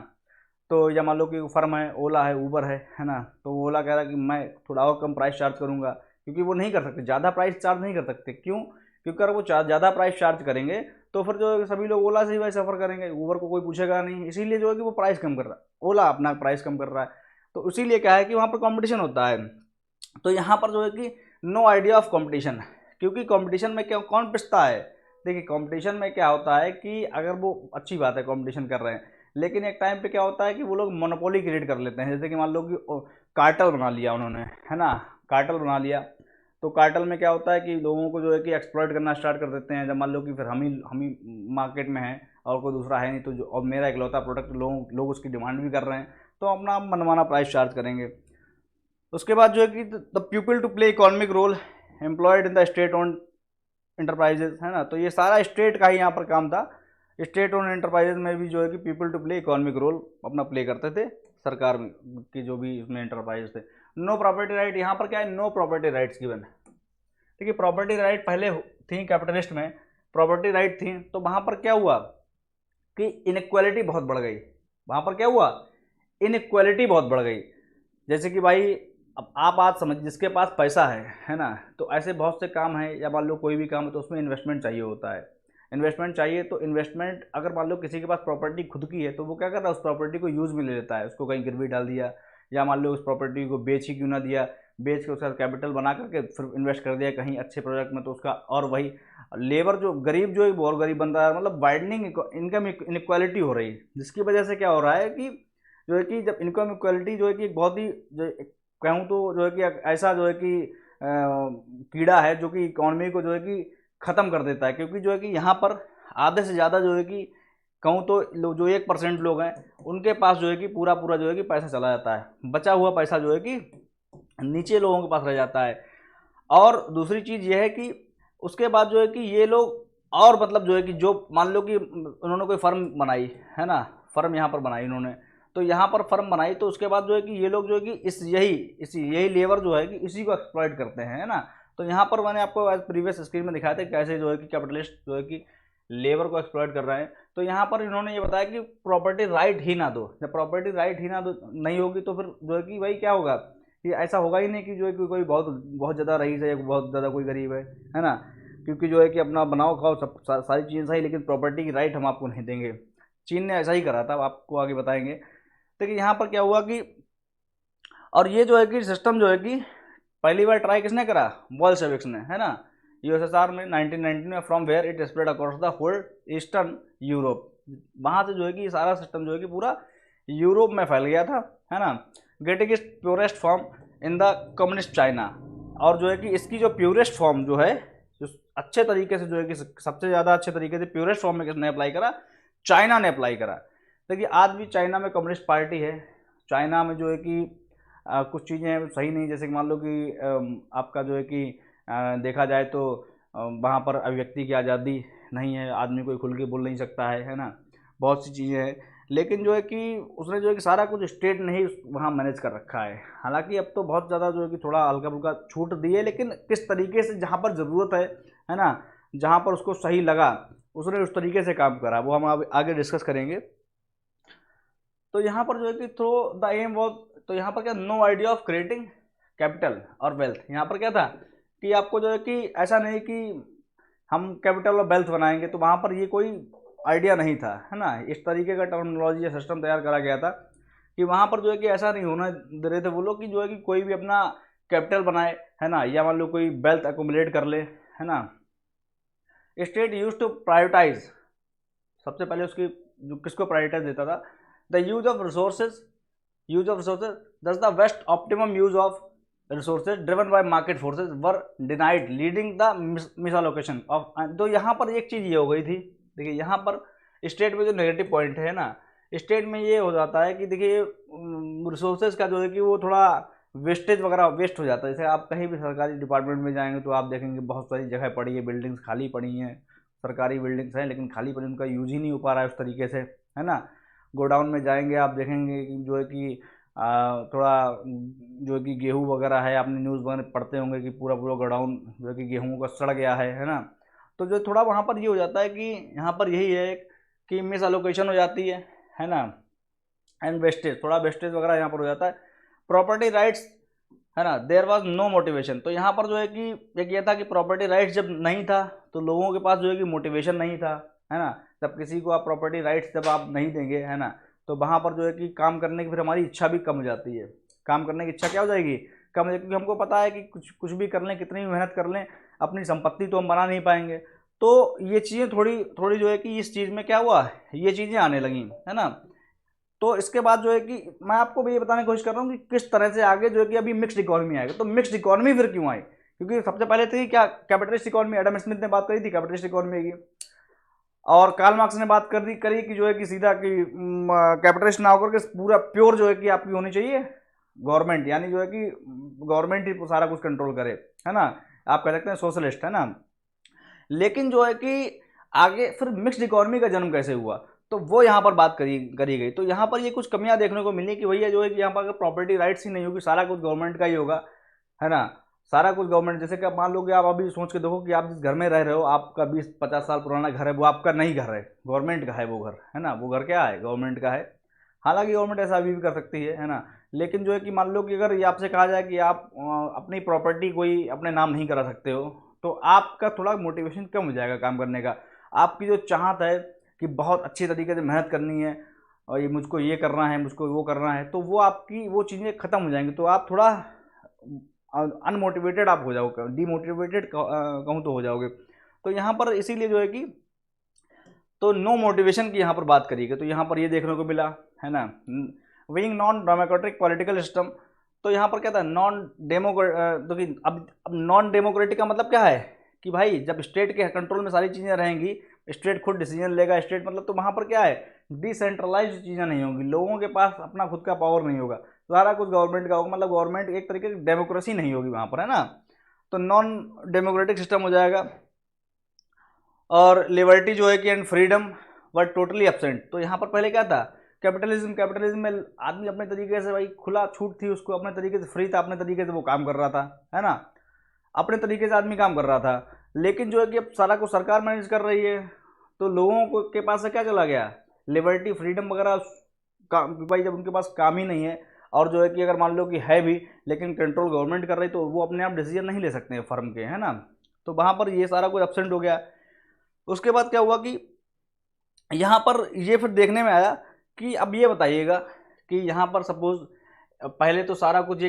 तो या मान लो कि फर्म है, ओला है, ऊबर है ना। तो ओला कह रहा है कि मैं थोड़ा और कम प्राइस चार्ज करूंगा, क्योंकि वो नहीं कर सकते, ज़्यादा प्राइस चार्ज नहीं कर सकते। क्यों? क्योंकि अगर वो ज़्यादा प्राइस चार्ज करेंगे तो फिर जो है सभी लोग ओला से ही भाई सफ़र करेंगे, ऊबर को कोई पूछेगा नहीं। इसीलिए जो है कि वो प्राइस कम कर रहा है, ओला अपना प्राइस कम कर रहा है। तो इसीलिए क्या है कि वहाँ पर कॉम्पिटिशन होता है। तो यहाँ पर जो है कि नो आइडिया ऑफ कंपटीशन, क्योंकि कंपटीशन में क्या कौन पिसता है। देखिए कंपटीशन में क्या होता है कि अगर वो अच्छी बात है कंपटीशन कर रहे हैं, लेकिन एक टाइम पे क्या होता है कि वो लोग मोनोपोली क्रिएट कर लेते हैं। जैसे कि मान लो कि कार्टल बना लिया उन्होंने, है ना, कार्टल बना लिया। तो कार्टल में क्या होता है कि लोगों को जो है कि एक्सप्लॉइट करना स्टार्ट कर देते हैं। जब मान लो कि फिर हम ही मार्केट में हैं और कोई दूसरा है नहीं, तो जो और मेरा इकलौता प्रोडक्ट लोग उसकी डिमांड भी कर रहे हैं, तो अपना मनमाना प्राइस चार्ज करेंगे। उसके बाद जो है कि the people to play economic role employed in the state own enterprises, है ना। तो ये सारा स्टेट का ही यहाँ पर काम था। स्टेट ओन एंटरप्राइजेज में भी जो है कि people to play economic role अपना प्ले करते थे, सरकार में की जो भी इसमें एंटरप्राइज थे। नो प्रॉपर्टी राइट, यहाँ पर क्या है, नो प्रॉपर्टी राइट्स गिवन है। देखिए प्रॉपर्टी राइट पहले थी कैपिटलिस्ट में, प्रॉपर्टी राइट थी, तो वहाँ पर क्या हुआ कि इनक्वालिटी बहुत बढ़ गई। वहाँ पर क्या हुआ, इनक्वालिटी बहुत बढ़ गई। जैसे कि भाई अब आप आज समझ, जिसके पास पैसा है ना, तो ऐसे बहुत से काम हैं, या मान लो कोई भी काम है तो उसमें इन्वेस्टमेंट चाहिए होता है। इन्वेस्टमेंट चाहिए तो इन्वेस्टमेंट, अगर मान लो किसी के पास प्रॉपर्टी खुद की है तो वो क्या कर रहा है, उस प्रॉपर्टी को यूज़ में ले लेता है, उसको कहीं गिरवी डाल दिया, या मान लो उस प्रॉपर्टी को बेच ही क्यों ना दिया, बेच के उसका कैपिटल बना करके फिर इन्वेस्ट कर दिया कहीं अच्छे प्रोजेक्ट में, तो उसका और वही लेबर जो गरीब जो है वो और गरीब बन रहा है। मतलब वाइडनिंग इनकम इनक्वालिटी हो रही है, जिसकी वजह से क्या हो रहा है कि जो है कि जब इनकम इक्वालिटी जो है कि बहुत ही जो कहूँ तो जो है कि ऐसा जो है कि कीड़ा है जो कि इकॉनमी को जो है कि ख़त्म कर देता है। क्योंकि जो है कि यहाँ पर आधे से ज़्यादा जो है कि कहूँ तो जो 1% लोग हैं उनके पास जो है कि पूरा पूरा जो है कि पैसा चला जाता है, बचा हुआ पैसा जो है कि नीचे लोगों के पास रह जाता है। और दूसरी चीज़ ये है कि उसके बाद जो है कि ये लोग और मतलब जो है कि जो मान लो कि उन्होंने कोई फर्म बनाई, है ना, फर्म यहाँ पर बनाई उन्होंने, तो यहाँ पर फर्म बनाई, तो उसके बाद जो है कि ये लोग जो है कि यही लेबर जो है कि इसी को एक्सप्लॉइट करते हैं, है ना। तो यहाँ पर मैंने आपको आज प्रीवियस स्क्रीन में दिखाया था कैसे जो है कि कैपिटलिस्ट जो है कि लेबर को एक्सप्लॉइट कर रहे हैं। तो यहाँ पर इन्होंने ये बताया कि प्रॉपर्टी राइट ही ना दो, जब प्रॉपर्टी राइट ही ना दो नहीं होगी तो फिर जो है कि भाई क्या होगा कि ऐसा होगा ही नहीं कि जो है कि कोई बहुत बहुत ज़्यादा रईस है या बहुत ज़्यादा कोई गरीब है ना। क्योंकि जो है कि अपना बनाओ खाओ सब सारी चीज़ें सही, लेकिन प्रॉपर्टी की राइट हम आपको नहीं देंगे। चीन ने ऐसा ही करा था, आपको आगे बताएंगे। देखिए यहाँ पर क्या हुआ कि, और ये जो है कि सिस्टम जो है कि पहली बार ट्राई किसने करा, बोल्शेविक्स ने, है ना, यूएसएसआर में 1919 में, from where it spread across the whole eastern Europe. वहाँ से जो है कि ये सारा सिस्टम जो है कि पूरा यूरोप में फैल गया था, है ना, getting it's purest form in the communist China. और जो है कि इसकी जो प्योरेस्ट फॉर्म जो है, जो अच्छे तरीके से जो है कि सबसे ज़्यादा अच्छे तरीके से प्योरेस्ट फॉर्म में किसने अप्लाई करा, चाइना ने अप्लाई करा। देखिए आज भी चाइना में कम्युनिस्ट पार्टी है। चाइना में जो है कि कुछ चीज़ें सही नहीं, जैसे कि मान लो कि आपका जो है कि देखा जाए तो वहाँ पर अभिव्यक्ति की आज़ादी नहीं है, आदमी कोई खुल के बोल नहीं सकता है ना, बहुत सी चीज़ें हैं। लेकिन जो है कि उसने जो है कि सारा कुछ स्टेट ने ही वहाँ मैनेज कर रखा है। हालांकि अब तो बहुत ज़्यादा जो है कि थोड़ा हल्का फुल्का छूट दी है, लेकिन किस तरीके से जहाँ पर ज़रूरत है ना, जहाँ पर उसको सही लगा उसने उस तरीके से काम करा, वो हम आगे डिस्कस करेंगे। तो यहाँ पर जो है कि थ्रो द एम वॉज, तो यहाँ पर क्या, no idea of creating capital और वेल्थ। यहाँ पर क्या था कि आपको जो है कि ऐसा नहीं कि हम कैपिटल और वेल्थ बनाएंगे, तो वहाँ पर ये कोई आइडिया नहीं था, है ना। इस तरीके का टर्मिनोलॉजी या सिस्टम तैयार करा गया था कि वहाँ पर जो है कि ऐसा नहीं होना दे रहे थे वो लोग कि जो है कि कोई भी अपना कैपिटल बनाए, है ना, या मान लो कोई वेल्थ अकोमुलेट कर ले, है ना। स्टेट यूज टू प्रायोरिटाइज, सबसे पहले उसकी जो किसको प्रायोरिटाइज देता था, the use of resources, thus the best optimum use of resources driven by market forces were denied leading the misallocation of। तो यहाँ पर एक चीज़ ये हो गई थी, देखिए यहाँ पर स्टेट में जो नेगेटिव पॉइंट है ना, स्टेट में ये हो जाता है कि देखिए रिसोर्सेज का जो है कि वो थोड़ा वेस्टेज वगैरह वेस्ट हो जाता है। जैसे आप कहीं भी सरकारी डिपार्टमेंट में जाएंगे तो आप देखेंगे बहुत सारी जगह पड़ी है, बिल्डिंग्स खाली पड़ी हैं, सरकारी बिल्डिंग्स हैं लेकिन खाली पड़ी, उनका यूज ही नहीं हो पा रहा है उस तरीके से, है ना। गोडाउन में जाएंगे आप देखेंगे कि जो है कि थोड़ा जो है कि गेहूँ वगैरह है, आपने न्यूज़ वगैरह पढ़ते होंगे कि पूरा पूरा गोडाउन जो है कि गेहूँ का सड़ गया है ना। तो जो थोड़ा वहाँ पर ये हो जाता है कि यहाँ पर यही है कि मिस एलोकेशन हो जाती है ना, एंड वेस्टेज, थोड़ा वेस्टेज वगैरह यहाँ पर हो जाता है। प्रॉपर्टी राइट्स, है ना, देयर वाज नो मोटिवेशन। तो यहाँ पर जो है कि एक ये था कि प्रॉपर्टी राइट्स जब नहीं था तो लोगों के पास जो है कि मोटिवेशन नहीं था, है ना। जब किसी को आप प्रॉपर्टी राइट्स जब आप नहीं देंगे, है ना, तो वहाँ पर जो है कि काम करने की फिर हमारी इच्छा भी कम हो जाती है। काम करने की इच्छा क्या हो जाएगी, कम हो जाएगी, क्योंकि हमको पता है कि कुछ कुछ भी कर लें, कितनी भी मेहनत कर लें, अपनी संपत्ति तो हम बना नहीं पाएंगे। तो ये चीज़ें थोड़ी थोड़ी जो है कि इस चीज़ में क्या हुआ, ये चीज़ें आने लगी, है ना। तो इसके बाद जो है कि मैं आपको भी ये बताने की कोशिश कर रहा हूँ कि किस तरह से आगे जो है कि अभी मिक्स्ड इकोनॉमी आएगा। तो मिक्स्ड इकोनॉमी फिर क्यों आई, क्योंकि सबसे पहले थी क्या, कैपिटलिस्ट इकोनॉमी, एडम स्मिथ ने बात करी थी कैपिटलिस्ट इकोनॉमी की, और कार्ल मार्क्स ने बात करी कि जो है कि सीधा कि कैपिटलिस्ट ना होकर के पूरा प्योर जो है कि आपकी होनी चाहिए गवर्नमेंट, यानी जो है कि गवर्नमेंट ही सारा कुछ कंट्रोल करे, है ना, आप कह सकते हैं सोशलिस्ट, है ना। लेकिन जो है कि आगे फिर मिक्स्ड इकोनॉमी का जन्म कैसे हुआ, तो वो यहाँ पर बात करी गई। तो यहाँ पर ये कुछ कमियां देखने को मिली कि भैया जो है कि यहाँ पर अगर प्रॉपर्टी राइट्स ही नहीं होगी, सारा कुछ गवर्नमेंट का ही होगा, है ना, सारा कुछ गवर्नमेंट। जैसे कि आप मान लो कि आप अभी सोच के देखो कि आप जिस घर में रह रहे हो, आपका 20-50 साल पुराना घर है, वो आपका नहीं घर है, गवर्नमेंट का है वो घर, है ना, वो घर क्या है, गवर्नमेंट का है। हालांकि गवर्नमेंट ऐसा अभी भी कर सकती है ना। लेकिन जो है कि मान लो कि अगर ये आपसे कहा जाए कि आप अपनी प्रॉपर्टी कोई अपने नाम नहीं करा सकते हो, तो आपका थोड़ा मोटिवेशन कम हो जाएगा काम करने का। आपकी जो चाहत है कि बहुत अच्छी तरीके से मेहनत करनी है और ये मुझको ये करना है, मुझको वो करना है, तो वो आपकी वो चीज़ें ख़त्म हो जाएंगी। तो आप थोड़ा अनमोटिवेटेड आप हो जाओगे, डीमोटिवेटेड कहूँ तो हो जाओगे। तो यहाँ पर इसीलिए जो है कि तो नो मोटिवेशन की यहाँ पर बात करिएगा, तो यहाँ पर ये देखने को मिला, है ना, wing non democratic political system. तो यहाँ पर क्या था, नॉन डेमोक्रेट, तो अब नॉन डेमोक्रेटिक का मतलब क्या है कि भाई जब स्टेट के कंट्रोल में सारी चीज़ें रहेंगी, स्टेट खुद डिसीजन लेगा, स्टेट मतलब, तो वहाँ पर क्या है, डिसेंट्रलाइज चीज़ें नहीं होंगी, लोगों के पास अपना खुद का पावर नहीं होगा, सारा कुछ गवर्नमेंट का होगा, मतलब गवर्नमेंट एक तरीके की डेमोक्रेसी नहीं होगी वहाँ पर, है ना। तो नॉन डेमोक्रेटिक सिस्टम हो जाएगा। और लिबर्टी जो है कि and freedom were totally absent. तो यहाँ पर पहले क्या था, कैपिटलिज्म में आदमी अपने तरीके से, भाई खुला छूट थी उसको, अपने तरीके से फ्री था, अपने तरीके से वो काम कर रहा था, है ना, अपने तरीके से आदमी काम कर रहा था। लेकिन जो है कि अब सारा कुछ सरकार मैनेज कर रही है, तो लोगों को के पास से क्या चला गया, लिबर्टी फ्रीडम वगैरह भाई जब उनके पास काम ही नहीं है, और जो है कि अगर मान लो कि है भी लेकिन कंट्रोल गवर्नमेंट कर रही, तो वो अपने आप डिसीजन नहीं ले सकते हैं फर्म के, है ना। तो वहाँ पर ये सारा कुछ एब्सेंट हो गया। उसके बाद क्या हुआ कि यहाँ पर ये फिर देखने में आया कि अब ये बताइएगा कि यहाँ पर सपोज पहले तो सारा कुछ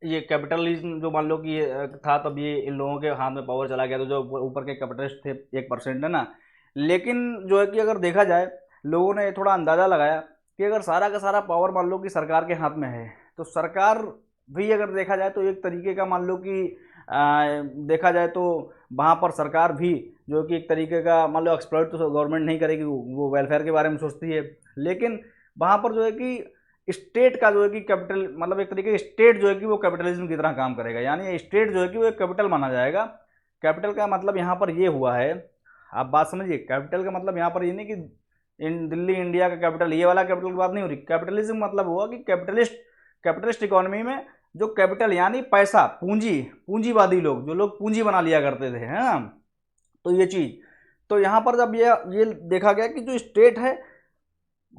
ये कैपिटलिज्म जो मान लो कि ये था, तब ये इन लोगों के हाथ में पावर चला गया, तो जो ऊपर के कैपिटलिस्ट थे 1% है ना। लेकिन जो है कि अगर देखा जाए, लोगों ने थोड़ा अंदाज़ा लगाया कि अगर सारा का सारा पावर मान लो कि सरकार के हाथ में है, तो सरकार भी अगर देखा जाए तो एक तरीके का मान लो कि देखा जाए तो वहाँ पर सरकार भी जो कि एक तरीके का मान लो एक्सप्लॉइट तो गवर्नमेंट नहीं करेगी, वो वेलफेयर के बारे में सोचती है, लेकिन वहाँ पर जो है कि स्टेट का जो है कि कैपिटल मतलब एक तरीके स्टेट जो है कि वो कैपिटलिज्म की तरह काम करेगा, यानी स्टेट जो है कि वो एक कैपिटल माना जाएगा। कैपिटल का मतलब यहाँ पर ये हुआ है, आप बात समझिए, कैपिटल का मतलब यहाँ पर ये नहीं कि दिल्ली इंडिया का कैपिटल, ये वाला कैपिटल की बात नहीं हो रही। कैपिटलिज्म मतलब हुआ कि कैपिटलिस्ट इकोनॉमी में जो कैपिटल यानी पैसा, पूंजीवादी लोग, जो लोग पूंजी बना लिया करते थे, है ना। तो ये चीज़, तो यहाँ पर जब ये देखा गया कि जो स्टेट है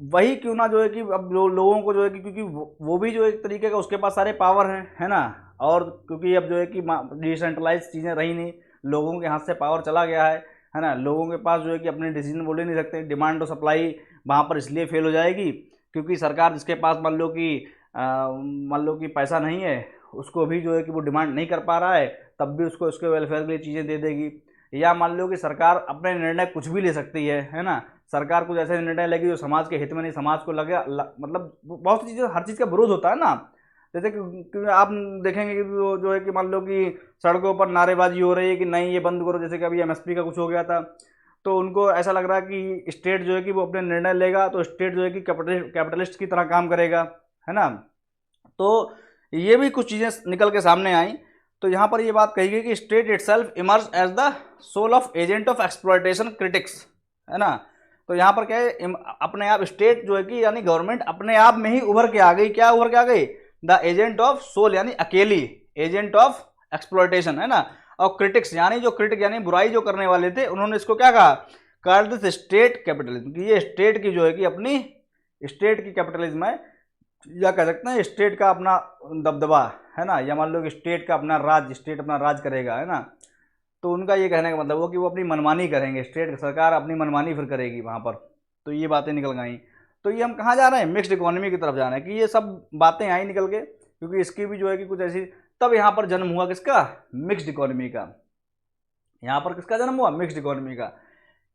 वही क्यों ना जो है कि अब लोगों को जो है कि क्योंकि वो भी जो एक तरीके का उसके पास सारे पावर हैं, है ना। और क्योंकि अब जो है कि डिसेंट्रलाइज चीज़ें रही नहीं, लोगों के हाथ से पावर चला गया है ना। लोगों के पास जो है कि अपने डिसीजन बोल ही नहीं सकते, डिमांड और सप्लाई वहाँ पर इसलिए फेल हो जाएगी क्योंकि सरकार जिसके पास मान लो कि पैसा नहीं है, उसको भी जो है कि वो डिमांड नहीं कर पा रहा है, तब भी उसको उसके वेलफेयर के लिए चीज़ें दे देगी। या मान लो कि सरकार अपने निर्णय कुछ भी ले सकती है ना। सरकार कुछ ऐसे निर्णय लेगी जो समाज के हित में नहीं, समाज को मतलब बहुत सी चीज़ें, हर चीज़ का विरोध होता है ना। जैसे कि आप देखेंगे कि जो है कि मान लो कि सड़कों पर नारेबाजी हो रही है कि नहीं ये बंद करो, जैसे कि अभी एमएसपी का कुछ हो गया था, तो उनको ऐसा लग रहा है कि स्टेट जो है कि वो अपने निर्णय लेगा, तो स्टेट जो है कि कैपिटलिस्ट की तरह काम करेगा, है ना। तो ये भी कुछ चीज़ें निकल के सामने आई। तो यहाँ पर ये बात कही गई कि state itself emerge as the sole of agent of exploitation critics, है ना। तो यहाँ पर क्या है, अपने आप स्टेट जो है कि यानी गवर्नमेंट अपने आप में ही उभर के आ गई। क्या उभर के आ गई? द एजेंट ऑफ सोल, यानी अकेली एजेंट ऑफ एक्सप्लॉयटेशन, है ना। और क्रिटिक्स यानी जो क्रिटिक यानी बुराई जो करने वाले थे, उन्होंने इसको क्या कहा, कॉल्ड दिस स्टेट कैपिटलिज्म, कि ये स्टेट की जो है कि अपनी स्टेट की कैपिटलिज्म है, या कह सकते हैं स्टेट का अपना दबदबा, है ना। या मान लो कि स्टेट का अपना राज, स्टेट अपना राज करेगा, है ना। तो उनका ये कहने का मतलब वो कि वो अपनी मनमानी करेंगे, स्टेट सरकार अपनी मनमानी फिर करेगी वहाँ पर। तो ये बातें निकल गई। तो ये हम कहाँ जा रहे हैं, मिक्स्ड इकोनॉमी की तरफ जा रहे हैं, कि ये सब बातें आई निकल के, क्योंकि इसकी भी जो है कि कुछ ऐसी, तब यहाँ पर जन्म हुआ किसका, मिक्स्ड इकोनॉमी का। यहाँ पर किसका जन्म हुआ, मिक्स्ड इकोनॉमी का।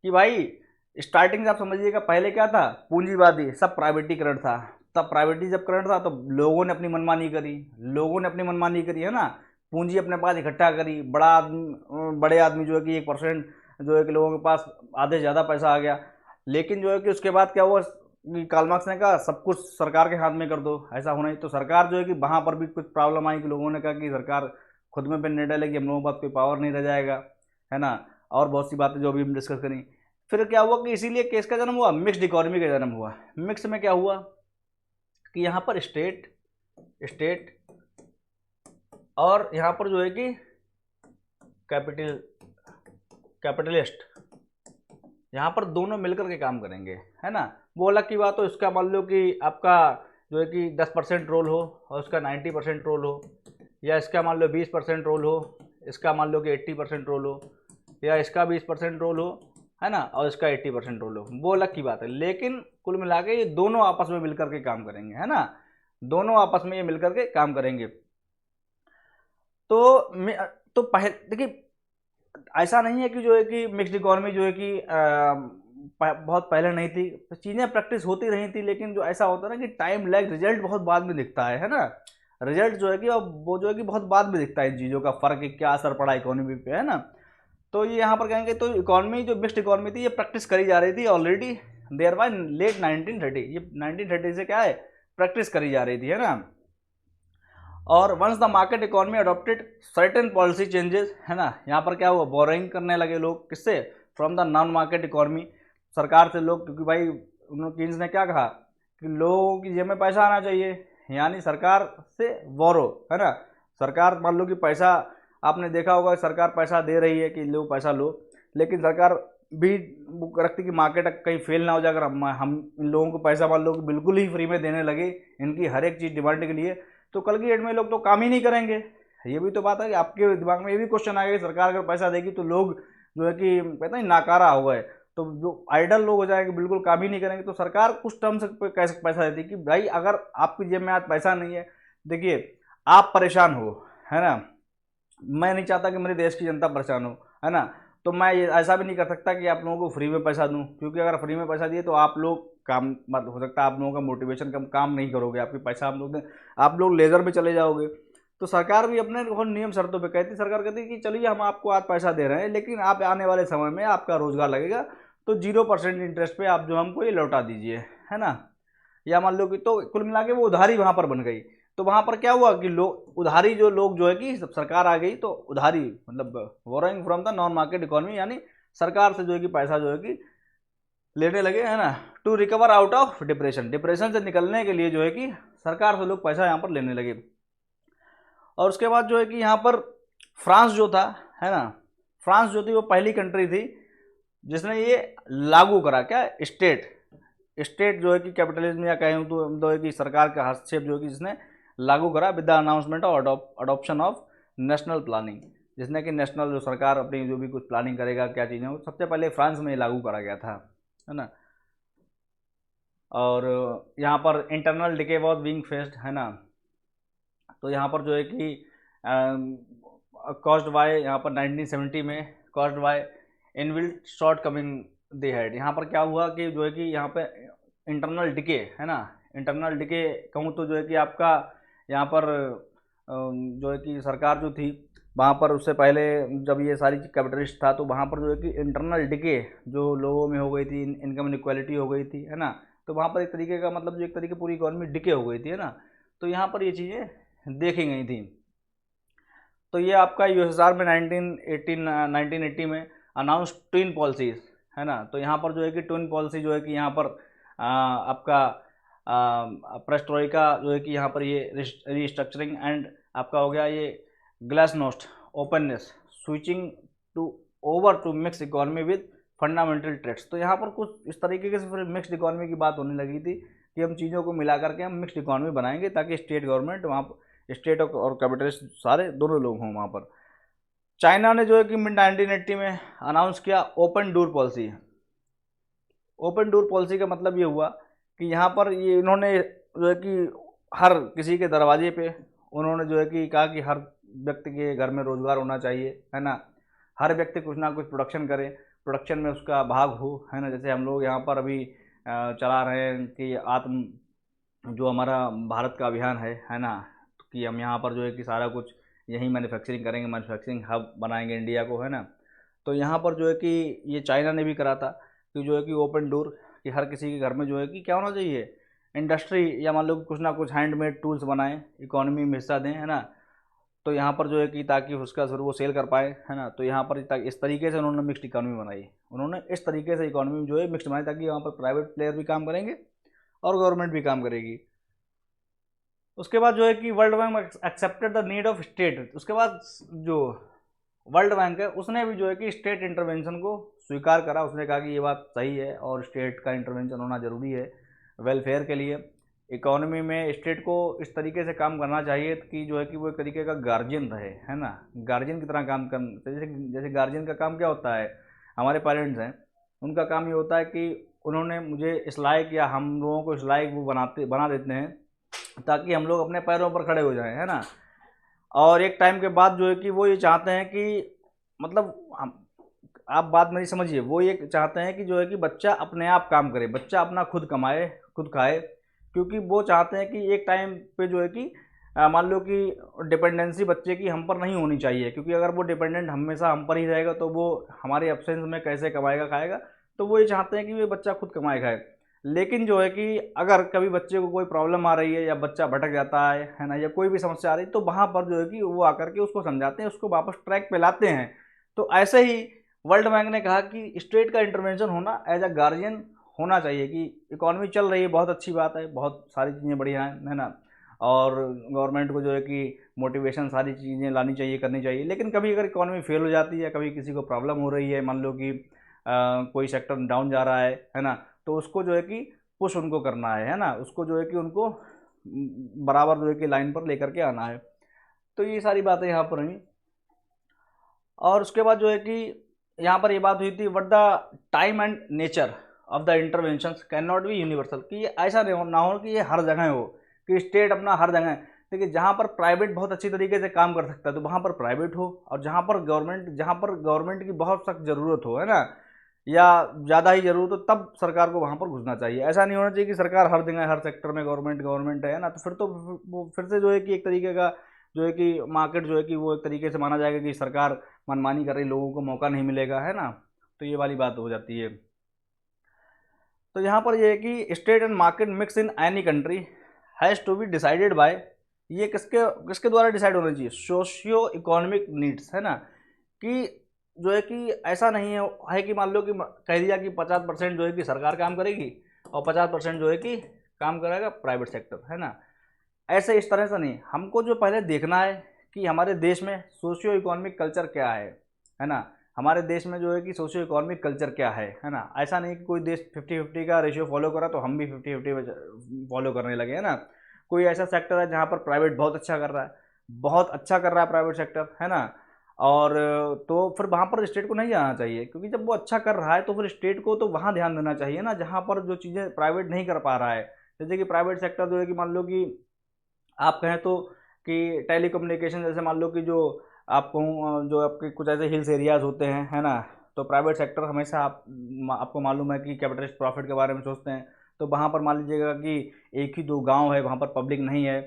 कि भाई स्टार्टिंग से आप समझिएगा, पहले क्या था, पूंजीवादी, सब प्राइवेटीकरण था। तब प्राइवेटीकरण था तो लोगों ने अपनी मनमानी करी, है ना। पूंजी अपने पास इकट्ठा करी, बड़े आदमी जो है कि 1% जो है कि लोगों के पास आधे से ज़्यादा पैसा आ गया। लेकिन जो है कि उसके बाद क्या हुआ, कार्ल मार्क्स ने कहा सब कुछ सरकार के हाथ में कर दो, ऐसा होना ही। तो सरकार जो है कि वहाँ पर भी कुछ प्रॉब्लम आई कि लोगों ने कहा कि सरकार खुद में पे निर्णय लेगी, हम लोगों के पास कोई पावर नहीं रह जाएगा, है ना। और बहुत सी बातें जो भी हम डिस्कस करें। फिर क्या हुआ कि इसीलिए केस का जन्म हुआ, मिक्स्ड इकोनॉमी का जन्म हुआ। मिक्स में क्या हुआ कि यहाँ पर स्टेट और यहाँ पर जो है कि कैपिटलिस्ट, यहाँ पर दोनों मिलकर के काम करेंगे, है ना। वो अलग की बात हो, इसका मान लो कि आपका जो है कि 10% रोल हो और उसका 90% रोल हो, या इसका मान लो 20% रोल हो, इसका मान लो कि 80% रोल हो, या इसका 20% रोल हो, है ना, और इसका 80% रोल हो, वो अलग की बात है। लेकिन कुल मिला के ये दोनों आपस में मिलकर के काम करेंगे, है ना। दोनों आपस में ये मिलकर के काम करेंगे। तो पहले देखिए, ऐसा नहीं है कि जो है कि मिक्स्ड इकोनॉमी जो है कि बहुत पहले नहीं थी, चीज़ें प्रैक्टिस होती रही थी। लेकिन जो ऐसा होता है ना कि टाइम लैग, रिजल्ट बहुत बाद में दिखता है ना। रिजल्ट जो है कि वो जो है कि बहुत बाद में दिखता है इन चीज़ों का, फ़र्क है क्या असर पड़ा इकोनॉमी पे, है ना। तो ये यहाँ पर कहेंगे, तो इकोनॉमी जो मिक्स्ड इकोनॉमी थी ये प्रैक्टिस करी जा रही थी ऑलरेडी देयर बाय लेट 1930। ये 1930 से क्या है, प्रैक्टिस करी जा रही थी, है ना। और once the market economy adopted certain policy changes, है ना। यहाँ पर क्या हुआ, बोरोइंग करने लगे लोग, किससे, from the non market economy, सरकार से लोग, क्योंकि भाई कीन्स ने क्या कहा कि लोगों की जेब में पैसा आना चाहिए, यानी सरकार से बोरो, है ना। सरकार मान लो कि पैसा, आपने देखा होगा सरकार पैसा दे रही है कि लो पैसा लो, लेकिन सरकार भी वो रखती कि मार्केट कहीं फेल ना हो जाए। अगर हम इन लोगों को पैसा मान लो कि बिल्कुल ही फ्री में देने लगे इनकी हर एक चीज़ डिमांड के लिए, तो कल की डेट में लोग तो काम ही नहीं करेंगे। ये भी तो बात है कि आपके दिमाग में ये भी क्वेश्चन आएगा कि सरकार अगर पैसा देगी तो लोग जो है कि कहते हैं नाकारा हो गए, तो जो आइडल लोग हो जाएंगे बिल्कुल काम ही नहीं करेंगे। तो सरकार कुछ टर्म से कैसे पैसा देती है कि भाई अगर आपकी जेब में आज पैसा नहीं है, देखिए आप परेशान हो, है ना, मैं नहीं चाहता कि मेरे देश की जनता परेशान हो, है ना, तो मैं ये ऐसा भी नहीं कर सकता कि आप लोगों को फ्री में पैसा दूं, क्योंकि अगर फ्री में पैसा दिए तो आप लोग काम मत हो सकता है, आप लोगों का मोटिवेशन कम, काम नहीं करोगे, आपके पैसा आप लोग लेजर में चले जाओगे। तो सरकार भी अपने नियम शर्तों पे कहती, सरकार कहती है कि चलिए हम आपको आज पैसा दे रहे हैं, लेकिन आप आने वाले समय में आपका रोजगार लगेगा तो 0% इंटरेस्ट पे आप जो हमको ये लौटा दीजिए, है ना, या मान लो कि, तो कुल मिला के वो उधारी वहाँ पर बन गई। तो वहाँ पर क्या हुआ कि लोग उधारी, जो लोग जो है कि सरकार आ गई तो उधारी मतलब borrowing from the non market economy, यानी सरकार से जो है कि पैसा जो है कि लेने लगे, है ना, to recover out of depression, depression से निकलने के लिए जो है कि सरकार से लोग पैसा यहाँ पर लेने लगे। और उसके बाद जो है कि यहाँ पर फ्रांस जो था, है ना, फ्रांस जो थी वो पहली कंट्री थी जिसने ये लागू करा, क्या, स्टेट जो है कि कैपिटलिज्म या कहें तो है कि सरकार का हस्तक्षेप जो है कि जिसने लागू करा with the announcement of adoption of national planning, जिसने कि नेशनल जो सरकार अपनी जो भी कुछ प्लानिंग करेगा क्या चीज़ें, वो सबसे पहले फ्रांस में लागू करा गया था, है ना। और यहाँ पर internal decay was being faced, है ना, तो यहाँ पर जो है कि कॉस्ड बाय, यहाँ पर 1970 में caused by inbuilt short coming they had. यहाँ पर क्या हुआ कि जो है कि यहाँ पे इंटरनल डिके, है ना, इंटरनल डिके कहूँ तो जो है कि आपका यहाँ पर जो है कि सरकार जो थी वहाँ पर उससे पहले जब ये सारी कैपिटलिस्ट था तो वहाँ पर जो है कि इंटरनल डिके जो लोगों में हो गई थी, इनकम इनक्वालिटी हो गई थी, है ना, तो वहाँ पर एक तरीके का मतलब जो एक तरीके पूरी इकोनॉमी डिके हो गई थी, है ना, तो यहाँ पर ये चीज़ें देखी गई थी। तो ये आपका यूएसएसआर में 1980 में अनाउंस ट्विन पॉलिसीज, है ना, तो यहाँ पर जो है कि ट्विन पॉलिसी जो है कि यहाँ पर आपका प्रेस्ट्रोइका जो है कि यहाँ पर ये रिस्ट्रक्चरिंग एंड आपका हो गया ये glasnost openness switching to over to mix economy with fundamental traits. तो यहाँ पर कुछ इस तरीके से फिर मिक्स्ड इकोनॉमी की बात होने लगी थी कि हम चीज़ों को मिला करके हम मिक्स्ड इकोनॉमी बनाएंगे ताकि स्टेट गवर्नमेंट वहाँ पर, स्टेट और कैपिटलिस्ट सारे दोनों लोग हों वहाँ पर। चाइना ने जो है कि मिड 1980 में अनाउंस किया open door policy. Open door policy का मतलब ये हुआ कि यहाँ पर ये इन्होंने जो है कि हर किसी के दरवाजे पे उन्होंने जो है कि कहा कि हर व्यक्ति के घर में रोज़गार होना चाहिए, है ना, हर व्यक्ति कुछ ना कुछ प्रोडक्शन करे, प्रोडक्शन में उसका भाग हो, है ना, जैसे हम लोग यहाँ पर अभी चला रहे हैं कि आत्म जो हमारा भारत का अभियान है ना, कि हम यहाँ पर जो है कि सारा कुछ यहीं मैन्युफैक्चरिंग करेंगे, मैन्युफैक्चरिंग हब बनाएंगे इंडिया को, है ना, तो यहाँ पर जो है कि ये चाइना ने भी करा था कि जो है कि ओपन डोर, कि हर किसी के घर में जो है कि क्या होना चाहिए, इंडस्ट्री, या मान लो कुछ ना कुछ हैंडमेड टूल्स बनाएं, इकोनॉमी में हिस्सा दें, है ना, तो यहाँ पर जो है कि ताकि उसका फिर वो सेल कर पाए, है ना, तो यहाँ पर इस तरीके से उन्होंने मिक्स्ड इकोनॉमी बनाई, उन्होंने इस तरीके से इकोनॉमी जो है मिक्स्ड बनाई ताकि यहाँ पर प्राइवेट प्लेयर भी काम करेंगे और गवर्नमेंट भी काम करेगी। उसके बाद जो है कि world bank accepted the need of state. उसके बाद जो वर्ल्ड बैंक है उसने भी जो है कि स्टेट इंटरवेंशन को स्वीकार करा, उसने कहा कि ये बात सही है और स्टेट का इंटरवेंशन होना ज़रूरी है वेलफेयर के लिए। इकोनॉमी में स्टेट को इस तरीके से काम करना चाहिए कि जो है कि वो एक तरीके का गार्जियन रहे, है ना, गार्जियन की तरह काम कर, जैसे गार्जियन का काम क्या होता है, हमारे पेरेंट्स हैं उनका काम ये होता है कि उन्होंने मुझे इस लायक या हम लोगों को इस लायक वो बना देते हैं ताकि हम लोग अपने पैरों पर खड़े हो जाएं, है ना, और एक टाइम के बाद जो है कि वो ये चाहते हैं कि मतलब हम, आप बात मेरी समझिए, वो ये चाहते हैं कि जो है कि बच्चा अपने आप काम करे, बच्चा अपना खुद कमाए खुद खाए, क्योंकि वो चाहते हैं कि एक टाइम पे जो है कि मान लो कि डिपेंडेंसी बच्चे की हम पर नहीं होनी चाहिए, क्योंकि अगर वो डिपेंडेंट हमेशा हम पर ही रहेगा तो वो हमारे एब्सेंस में कैसे कमाएगा खाएगा, तो वो ये चाहते हैं कि वो बच्चा खुद कमाए खाए। लेकिन जो है कि अगर कभी बच्चे को कोई प्रॉब्लम आ रही है या बच्चा भटक जाता है ना, या कोई भी समस्या आ रही है, तो वहाँ पर जो है कि वो आकर के उसको समझाते हैं, उसको वापस ट्रैक पे लाते हैं। तो ऐसे ही वर्ल्ड बैंक ने कहा कि स्टेट का इंटरवेंशन होना एज अ गार्जियन होना चाहिए, कि इकोनॉमी चल रही है बहुत अच्छी बात है, बहुत सारी चीज़ें बढ़िया हैं, है ना, और गवर्नमेंट को जो है कि मोटिवेशन सारी चीज़ें लानी चाहिए, करनी चाहिए, लेकिन कभी अगर इकोनॉमी फेल हो जाती है, कभी किसी को प्रॉब्लम हो रही है, मान लो कि कोई सेक्टर डाउन जा रहा है ना, तो उसको जो है कि पुश उनको करना है ना, उसको जो है कि उनको बराबर जो है कि लाइन पर लेकर के आना है। तो ये सारी बातें यहाँ पर रही। और उसके बाद जो है कि यहाँ पर ये बात हुई थी, what the time and nature of the intervention can not be universal, कि ये ऐसा ना हो कि ये हर जगह हो, कि स्टेट अपना हर जगह, देखिए जहाँ पर प्राइवेट बहुत अच्छी तरीके से काम कर सकता है तो वहाँ पर प्राइवेट हो, और जहाँ पर गवर्नमेंट की बहुत सख्त ज़रूरत हो, है ना, या ज़्यादा ही ज़रूरत हो, तब सरकार को वहाँ पर घुसना चाहिए। ऐसा नहीं होना चाहिए कि सरकार हर जगह हर सेक्टर में गवर्नमेंट है ना, तो फिर तो वो फिर से जो है कि एक तरीके का जो है कि मार्केट जो है कि वो एक तरीके से माना जाएगा कि सरकार मनमानी कर रही, लोगों को मौका नहीं मिलेगा, है ना, तो ये वाली बात हो जाती है। तो यहाँ पर ये है कि state and market mix in any country has to be decided by, ये किसके किसके द्वारा डिसाइड होना चाहिए, सोशियो इकोनॉमिक नीड्स, है ना, कि जो है कि ऐसा नहीं है कि मान लो कि कह दिया कि 50% जो है कि सरकार काम करेगी और 50% जो है कि काम करेगा प्राइवेट सेक्टर, है ना, ऐसे इस तरह से नहीं। हमको जो पहले देखना है कि हमारे देश में सोशियो इकोनॉमिक कल्चर क्या है ना, हमारे देश में जो है कि सोशियो इकोनॉमिक कल्चर क्या है ना, ऐसा नहीं कि कोई देश 50-50 का रेशियो फॉलो करा तो हम भी 50-50 फॉलो करने लगे, है ना। कोई ऐसा सेक्टर है जहाँ पर प्राइवेट बहुत अच्छा कर रहा है, बहुत अच्छा कर रहा है प्राइवेट सेक्टर, है ना, और तो फिर वहाँ पर स्टेट को नहीं जाना चाहिए, क्योंकि जब वो अच्छा कर रहा है तो फिर स्टेट को तो वहाँ ध्यान देना चाहिए ना, जहाँ पर जो चीज़ें प्राइवेट नहीं कर पा रहा है। जैसे कि प्राइवेट सेक्टर जो है कि मान लो कि आप कहें तो कि टेलीकम्युनिकेशन, जैसे मान लो कि जो आपको जो आपके कुछ ऐसे हिल्स एरियाज़ होते हैं, है ना, तो प्राइवेट सेक्टर हमेशा आपको मालूम है कि कैपिटलिस्ट प्रॉफिट के बारे में सोचते हैं। तो वहाँ पर मान लीजिएगा कि एक ही दो गांव है, वहाँ पर पब्लिक नहीं है,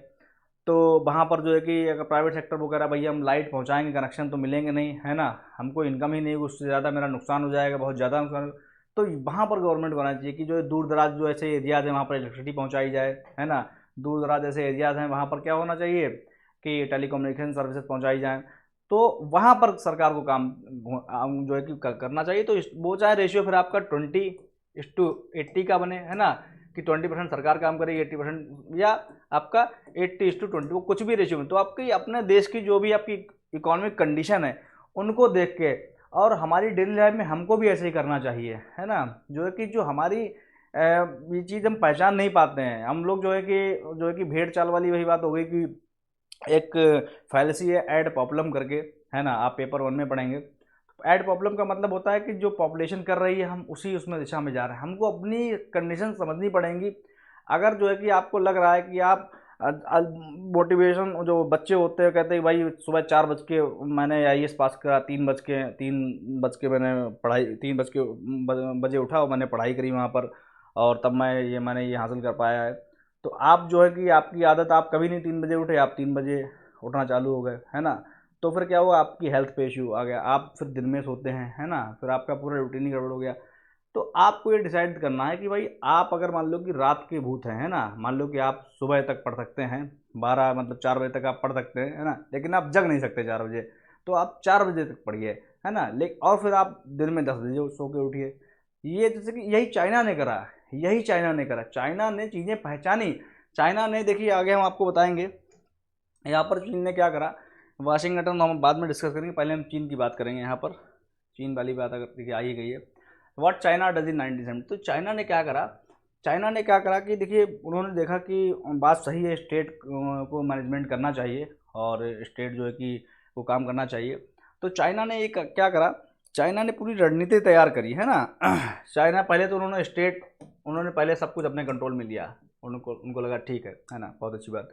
तो वहाँ पर जो है कि अगर प्राइवेट सेक्टर वो कह रहा है भैया हम लाइट पहुँचाएंगे, कनेक्शन तो मिलेंगे नहीं, है ना, हमको इनकम ही नहीं, उससे ज़्यादा मेरा नुकसान हो जाएगा, बहुत ज़्यादा नुकसान तो वहाँ पर गवर्नमेंट को आना चाहिए कि जो दूर दराज जो ऐसे एरियाज़ हैं वहाँ पर इलेक्ट्रिसिटी पहुँचाई जाए, है ना, दूर दराज ऐसे एरियाज़ हैं वहाँ पर क्या होना चाहिए कि टेलीकम्युनिकेशन सर्विसेज पहुँचाई जाएँ, तो वहाँ पर सरकार को काम जो है कि करना चाहिए। तो वो चाहे रेशियो फिर आपका 20:80 का बने, है ना, कि 20% सरकार काम करेगी, 80%, या आपका 80:20, वो कुछ भी रेशियो में, तो आपकी अपने देश की जो भी आपकी इकोनॉमिक कंडीशन है उनको देख के, और हमारी डेली लाइफ में हमको भी ऐसे ही करना चाहिए, है ना, जो है कि जो हमारी ये चीज़ हम पहचान नहीं पाते हैं हम लोग, जो है कि भेड़ चाल वाली वही बात हो गई कि एक फैलेसी है एड पॉपुलम करके, है ना, आप पेपर 1 में पढ़ेंगे। एड पॉपुलम का मतलब होता है कि जो पॉपुलेशन कर रही है हम उसी उसमें दिशा में जा रहे हैं, हमको अपनी कंडीशन समझनी पड़ेंगी। अगर जो है कि आपको लग रहा है कि आप मोटिवेशन, जो बच्चे होते हैं कहते हैं भाई सुबह 4 बज के मैंने IAS पास करा, 3 बज के मैंने पढ़ाई, 3 बजे उठा और मैंने पढ़ाई करी वहाँ पर, और तब मैंने ये हासिल कर पाया है। तो आप जो है कि आपकी आदत, आप कभी नहीं 3 बजे उठे, आप 3 बजे उठना चालू हो गए, है ना, तो फिर क्या हुआ, आपकी हेल्थ पे इशू आ गया, आप फिर दिन में सोते हैं, है ना, फिर आपका पूरा रूटीन ही गड़बड़ हो गया। तो आपको ये डिसाइड करना है कि भाई आप अगर मान लो कि रात के भूत हैं, है ना, मान लो कि आप सुबह तक पढ़ सकते हैं, 12 मतलब 4 बजे तक आप पढ़ सकते हैं, है ना, लेकिन आप जग नहीं सकते 4 बजे, तो आप 4 बजे तक पढ़िए, है ना, लेकिन और फिर आप दिन में 10 बजे सो के उठिए। ये जैसे कि यही चाइना ने करा, चाइना ने चीज़ें पहचानी। चाइना ने, देखिए आगे हम आपको बताएंगे, यहाँ पर चीन ने क्या करा, वाशिंगटन हम बाद में डिस्कस करेंगे, पहले हम चीन की बात करेंगे। यहाँ पर चीन वाली बात अगर देखिए आ ही गई है, व्हाट चाइना डज इन 1970, तो चाइना ने क्या करा कि देखिए उन्होंने देखा कि बात सही है, स्टेट को मैनेजमेंट करना चाहिए और स्टेट जो है कि वो काम करना चाहिए। तो चाइना ने एक क्या करा, चाइना ने पूरी रणनीति तैयार करी, है ना। चाइना पहले तो उन्होंने पहले सब कुछ अपने कंट्रोल में लिया, उनको लगा ठीक है ना, बहुत अच्छी बात।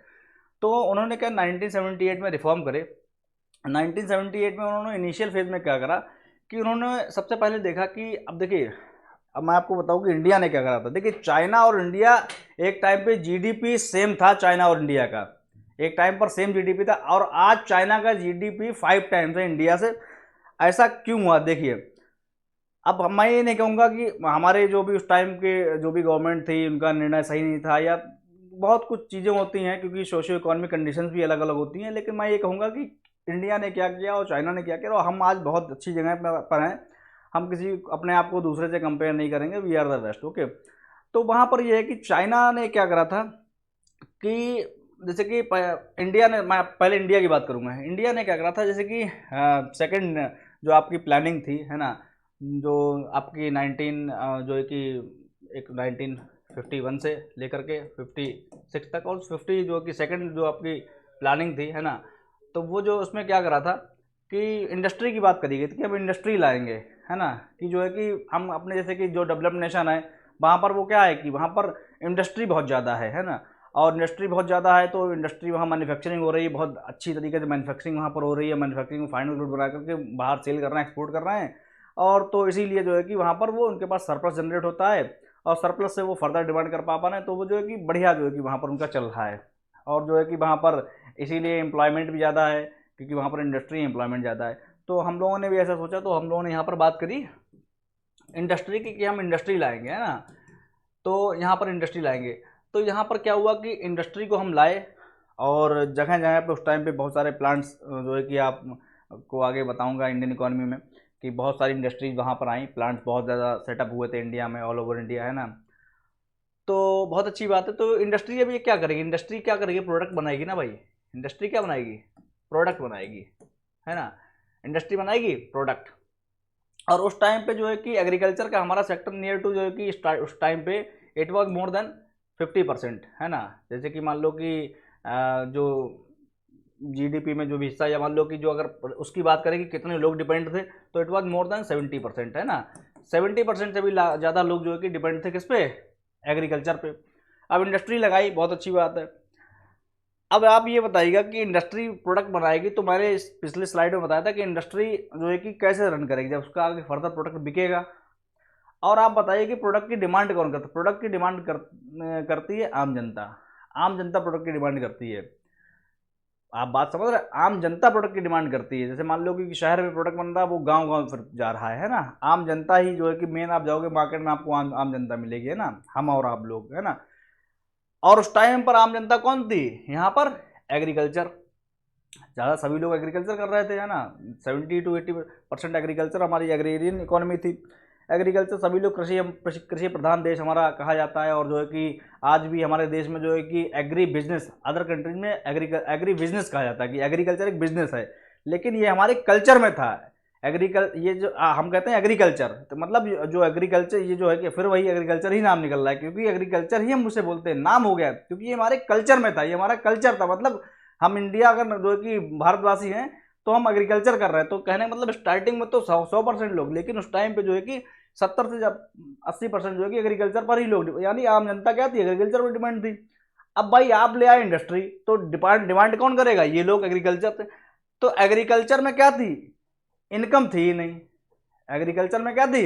तो उन्होंने क्या 1978 में रिफॉर्म करे। 1978 में उन्होंने इनिशियल फेज में क्या करा कि उन्होंने सबसे पहले देखा कि अब देखिए, अब मैं आपको बताऊं कि इंडिया ने क्या करा था। देखिए चाइना और इंडिया एक टाइम पे जीडीपी सेम था, चाइना और इंडिया का एक टाइम पर सेम जीडीपी था, और आज चाइना का जीडीपी 5 टाइम्स है इंडिया से। ऐसा क्यों हुआ देखिए, अब मैं ये नहीं कहूँगा कि हमारे जो भी उस टाइम के जो भी गवर्नमेंट थी उनका निर्णय सही नहीं था, या बहुत कुछ चीज़ें होती हैं क्योंकि सोशियो इकोनॉमिक कंडीशंस भी अलग अलग होती हैं, लेकिन मैं ये कहूँगा कि इंडिया ने क्या किया और चाइना ने क्या किया, और हम आज बहुत अच्छी जगह पर हैं। हम किसी अपने आप को दूसरे से कंपेयर नहीं करेंगे, we are the best, okay. तो वहाँ पर यह है कि चाइना ने क्या करा था कि जैसे कि इंडिया ने, मैं पहले इंडिया की बात करूँगा, इंडिया ने क्या करा था, जैसे कि सेकंड जो आपकी प्लानिंग थी, है ना, जो आपकी 19 जो है कि एक 1951 से लेकर के 56 तक, और 50 जो कि सेकंड जो आपकी प्लानिंग थी, है ना, तो वो जो उसमें क्या करा था कि इंडस्ट्री की बात करी गई थी कि हम इंडस्ट्री लाएंगे, है ना, कि जो है कि हम अपने जैसे कि जो डेवलप्ड नेशन है वहाँ पर वो क्या है कि वहाँ पर इंडस्ट्री बहुत ज़्यादा है ना, और इंडस्ट्री बहुत ज़्यादा है तो इंडस्ट्री वहाँ मैन्युफैक्चरिंग हो रही है, बहुत अच्छी तरीके से मैन्युफैक्चरिंग वहाँ पर हो रही है, मैन्युफैक्चरिंग फाइनल गुड बना करके बाहर सेल कर रहे हैं, एक्सपोर्ट कर रहे हैं, और तो इसीलिए जो है कि वहाँ पर वो उनके पास सरप्लस जनरेट होता है, और सरप्लस से वो फर्दर डिमांड कर पा रहे हैं, तो वो जो है कि बढ़िया जो है कि वहाँ पर उनका चल रहा है, और जो है कि वहाँ पर इसीलिए एम्प्लॉयमेंट भी ज़्यादा है, क्योंकि वहाँ पर इंडस्ट्री एम्प्लॉयमेंट ज़्यादा है। तो हम लोगों ने भी ऐसा सोचा, तो हम लोगों ने यहाँ पर बात करी इंडस्ट्री की कि हम इंडस्ट्री लाएंगे, है ना, तो यहाँ पर इंडस्ट्री लाएंगे। तो यहाँ पर क्या हुआ कि इंडस्ट्री को हम लाए, और जगह जगह पे उस टाइम पे बहुत सारे प्लांट्स जो है कि आप को आगे बताऊंगा इंडियन इकोनॉमी में, कि बहुत सारी इंडस्ट्रीज वहाँ पर आई, प्लांट्स बहुत ज़्यादा सेटअप हुए थे इंडिया में, ऑल ओवर इंडिया, है ना, तो बहुत अच्छी बात है। तो इंडस्ट्री अभी क्या करेगी, इंडस्ट्री क्या करेगी, प्रोडक्ट बनाएगी ना भाई, इंडस्ट्री क्या बनाएगी, प्रोडक्ट बनाएगी, है ना, इंडस्ट्री बनाएगी प्रोडक्ट। और उस टाइम पे जो है कि एग्रीकल्चर का हमारा सेक्टर नियर टू जो है कि उस टाइम पे इट वाज मोर देन 50%, है ना, जैसे कि मान लो कि जो जीडीपी में जो भी हिस्सा, या मान लो कि जो अगर उसकी बात करें कि कितने लोग डिपेंड थे, तो इट वाज मोर देन 70%, है ना, 70% से भी ज़्यादा लोग जो है कि डिपेंड थे किस पे, एग्रीकल्चर पे। अब इंडस्ट्री लगाई, बहुत अच्छी बात है। अब आप ये बताइएगा कि इंडस्ट्री प्रोडक्ट बनाएगी, तो मैंने इस पिछले स्लाइड में बताया था कि इंडस्ट्री जो है कि कैसे रन करेगी जब उसका आगे फर्दर प्रोडक्ट बिकेगा। और आप बताइए कि प्रोडक्ट की डिमांड कौन करता है, प्रोडक्ट की डिमांड करती है आम जनता, आम जनता प्रोडक्ट की डिमांड करती है। आप बात समझ रहे हैं, आम जनता प्रोडक्ट की डिमांड करती है। जैसे मान लो कि शहर में प्रोडक्ट बन रहा है, वो गांव गांव फिर जा रहा है ना, आम जनता ही जो है कि मेन, आप जाओगे मार्केट में आपको आम जनता मिलेगी, है ना, हम और आप लोग, है ना। और उस टाइम पर आम जनता कौन थी यहाँ पर, एग्रीकल्चर, ज़्यादा सभी लोग एग्रीकल्चर कर रहे थे, है ना, 70 to 80% एग्रीकल्चर, हमारी एग्रेरियन इकोनॉमी थी, एग्रीकल्चर, सभी लोग कृषि प्रधान देश हमारा कहा जाता है। और जो है कि आज भी हमारे देश में जो है कि एग्री बिजनेस, अदर कंट्रीज में एग्री बिजनेस कहा जाता है, कि एग्रीकल्चर एक बिजनेस है, लेकिन ये हमारे कल्चर में था। ये जो हम कहते हैं एग्रीकल्चर, तो मतलब जो एग्रीकल्चर, ये जो है कि फिर वही एग्रीकल्चर ही नाम निकल रहा है, क्योंकि एग्रीकल्चर ही हम उसे बोलते हैं, नाम हो गया, क्योंकि ये हमारे कल्चर में था, ये हमारा कल्चर था। मतलब हम इंडिया अगर जो है कि भारतवासी हैं, तो हम एग्रीकल्चर कर रहे हैं, तो कहने का मतलब स्टार्टिंग में तो 100% लोग, लेकिन उस टाइम पे जो है कि 70 से 80% जो है कि एग्रीकल्चर पर ही लोग, यानी आम जनता क्या थी, एग्रीकल्चर पर डिमांड थी। अब भाई आप ले आए इंडस्ट्री, तो डिमांड कौन करेगा, ये लोग एग्रीकल्चर। तो एग्रीकल्चर में क्या थी, इनकम थी ही नहीं, एग्रीकल्चर में क्या थी,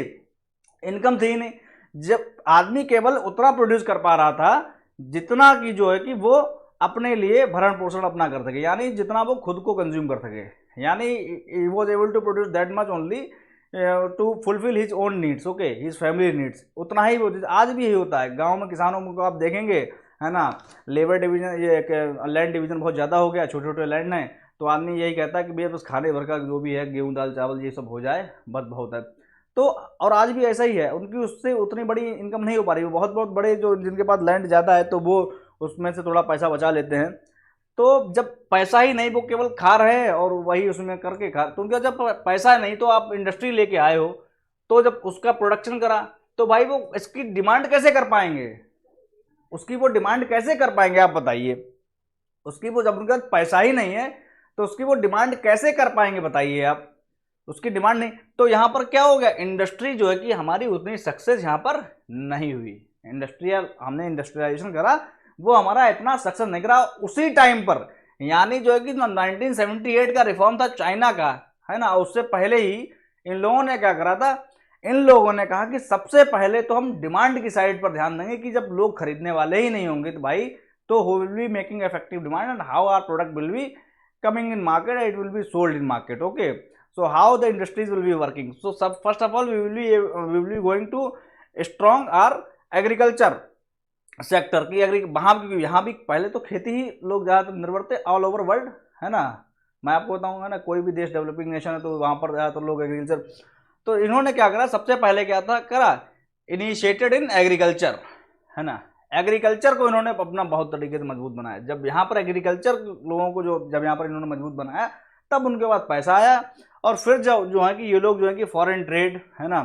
इनकम थी ही नहीं। जब आदमी केवल उतना प्रोड्यूस कर पा रहा था जितना कि जो है कि वो अपने लिए भरण पोषण अपना कर सके, यानी जितना वो खुद को कंज्यूम कर सके, यानी he was able to produce that much only to fulfil his own needs, okay, his family needs, उतना ही वो। आज भी यही होता है गांव में, किसानों को आप देखेंगे, है ना, लेबर डिवीजन, ये लैंड डिवीजन बहुत ज़्यादा हो गया, छोटे छोटे लैंड हैं, तो आदमी यही कहता है कि भैया बस खाने भर का जो भी है, गेहूँ दाल चावल ये सब हो जाए, बस बहुत है। तो और आज भी ऐसा ही है, उनकी उससे उतनी बड़ी इनकम नहीं हो पा रही, वो बहुत बहुत बड़े जो जिनके पास लैंड ज़्यादा है, तो वो उसमें से थोड़ा पैसा बचा लेते हैं। तो जब पैसा ही नहीं, वो केवल खा रहे हैं और वही उसमें करके खा, तो उनका जब पैसा नहीं, तो आप इंडस्ट्री लेके आए हो, तो जब उसका प्रोडक्शन करा, तो भाई वो इसकी डिमांड कैसे कर पाएंगे, उसकी वो डिमांड कैसे कर पाएंगे, आप बताइए। उसकी वो, जब उनका पैसा ही नहीं है, तो उसकी वो डिमांड कैसे कर पाएंगे, बताइए आप। उसकी डिमांड नहीं, तो यहां पर क्या हो गया, इंडस्ट्री जो है कि हमारी उतनी सक्सेस यहां पर नहीं हुई। हमने इंडस्ट्रियलाइजेशन करा, वो हमारा इतना सक्सेस नहीं करा उसी टाइम पर। यानी जो है कि 1978 का रिफॉर्म था चाइना का, है ना, उससे पहले ही इन लोगों ने क्या करा था, इन लोगों ने कहा कि सबसे पहले तो हम डिमांड की साइड पर ध्यान देंगे, कि जब लोग खरीदने वाले ही नहीं होंगे, तो भाई, तो who will be making effective demand and how are product will be coming in market, it will be sold in market, okay. So how the industries will be working, so first of all we will be going to strong our agriculture sector की, वहाँ भी, यहाँ भी पहले तो खेती ही लोग ज़्यादातर निर्भर थे, ऑल ओवर वर्ल्ड, है ना। मैं आपको बताऊंगा ना, कोई भी देश डेवलपिंग नेशन है, तो वहाँ पर ज़्यादातर लोग एग्रीकल्चर। तो इन्होंने क्या करा, सबसे पहले क्या था करा, इनिशिएटेड इन एग्रीकल्चर, है ना, एग्रीकल्चर को इन्होंने अपना बहुत तरीके से मजबूत बनाया। जब यहाँ पर एग्रीकल्चर लोगों को, जो जब यहाँ पर इन्होंने मजबूत बनाया, तब उनके पास पैसा आया और फिर जो है कि ये लोग जो है कि फॉरेन ट्रेड है ना,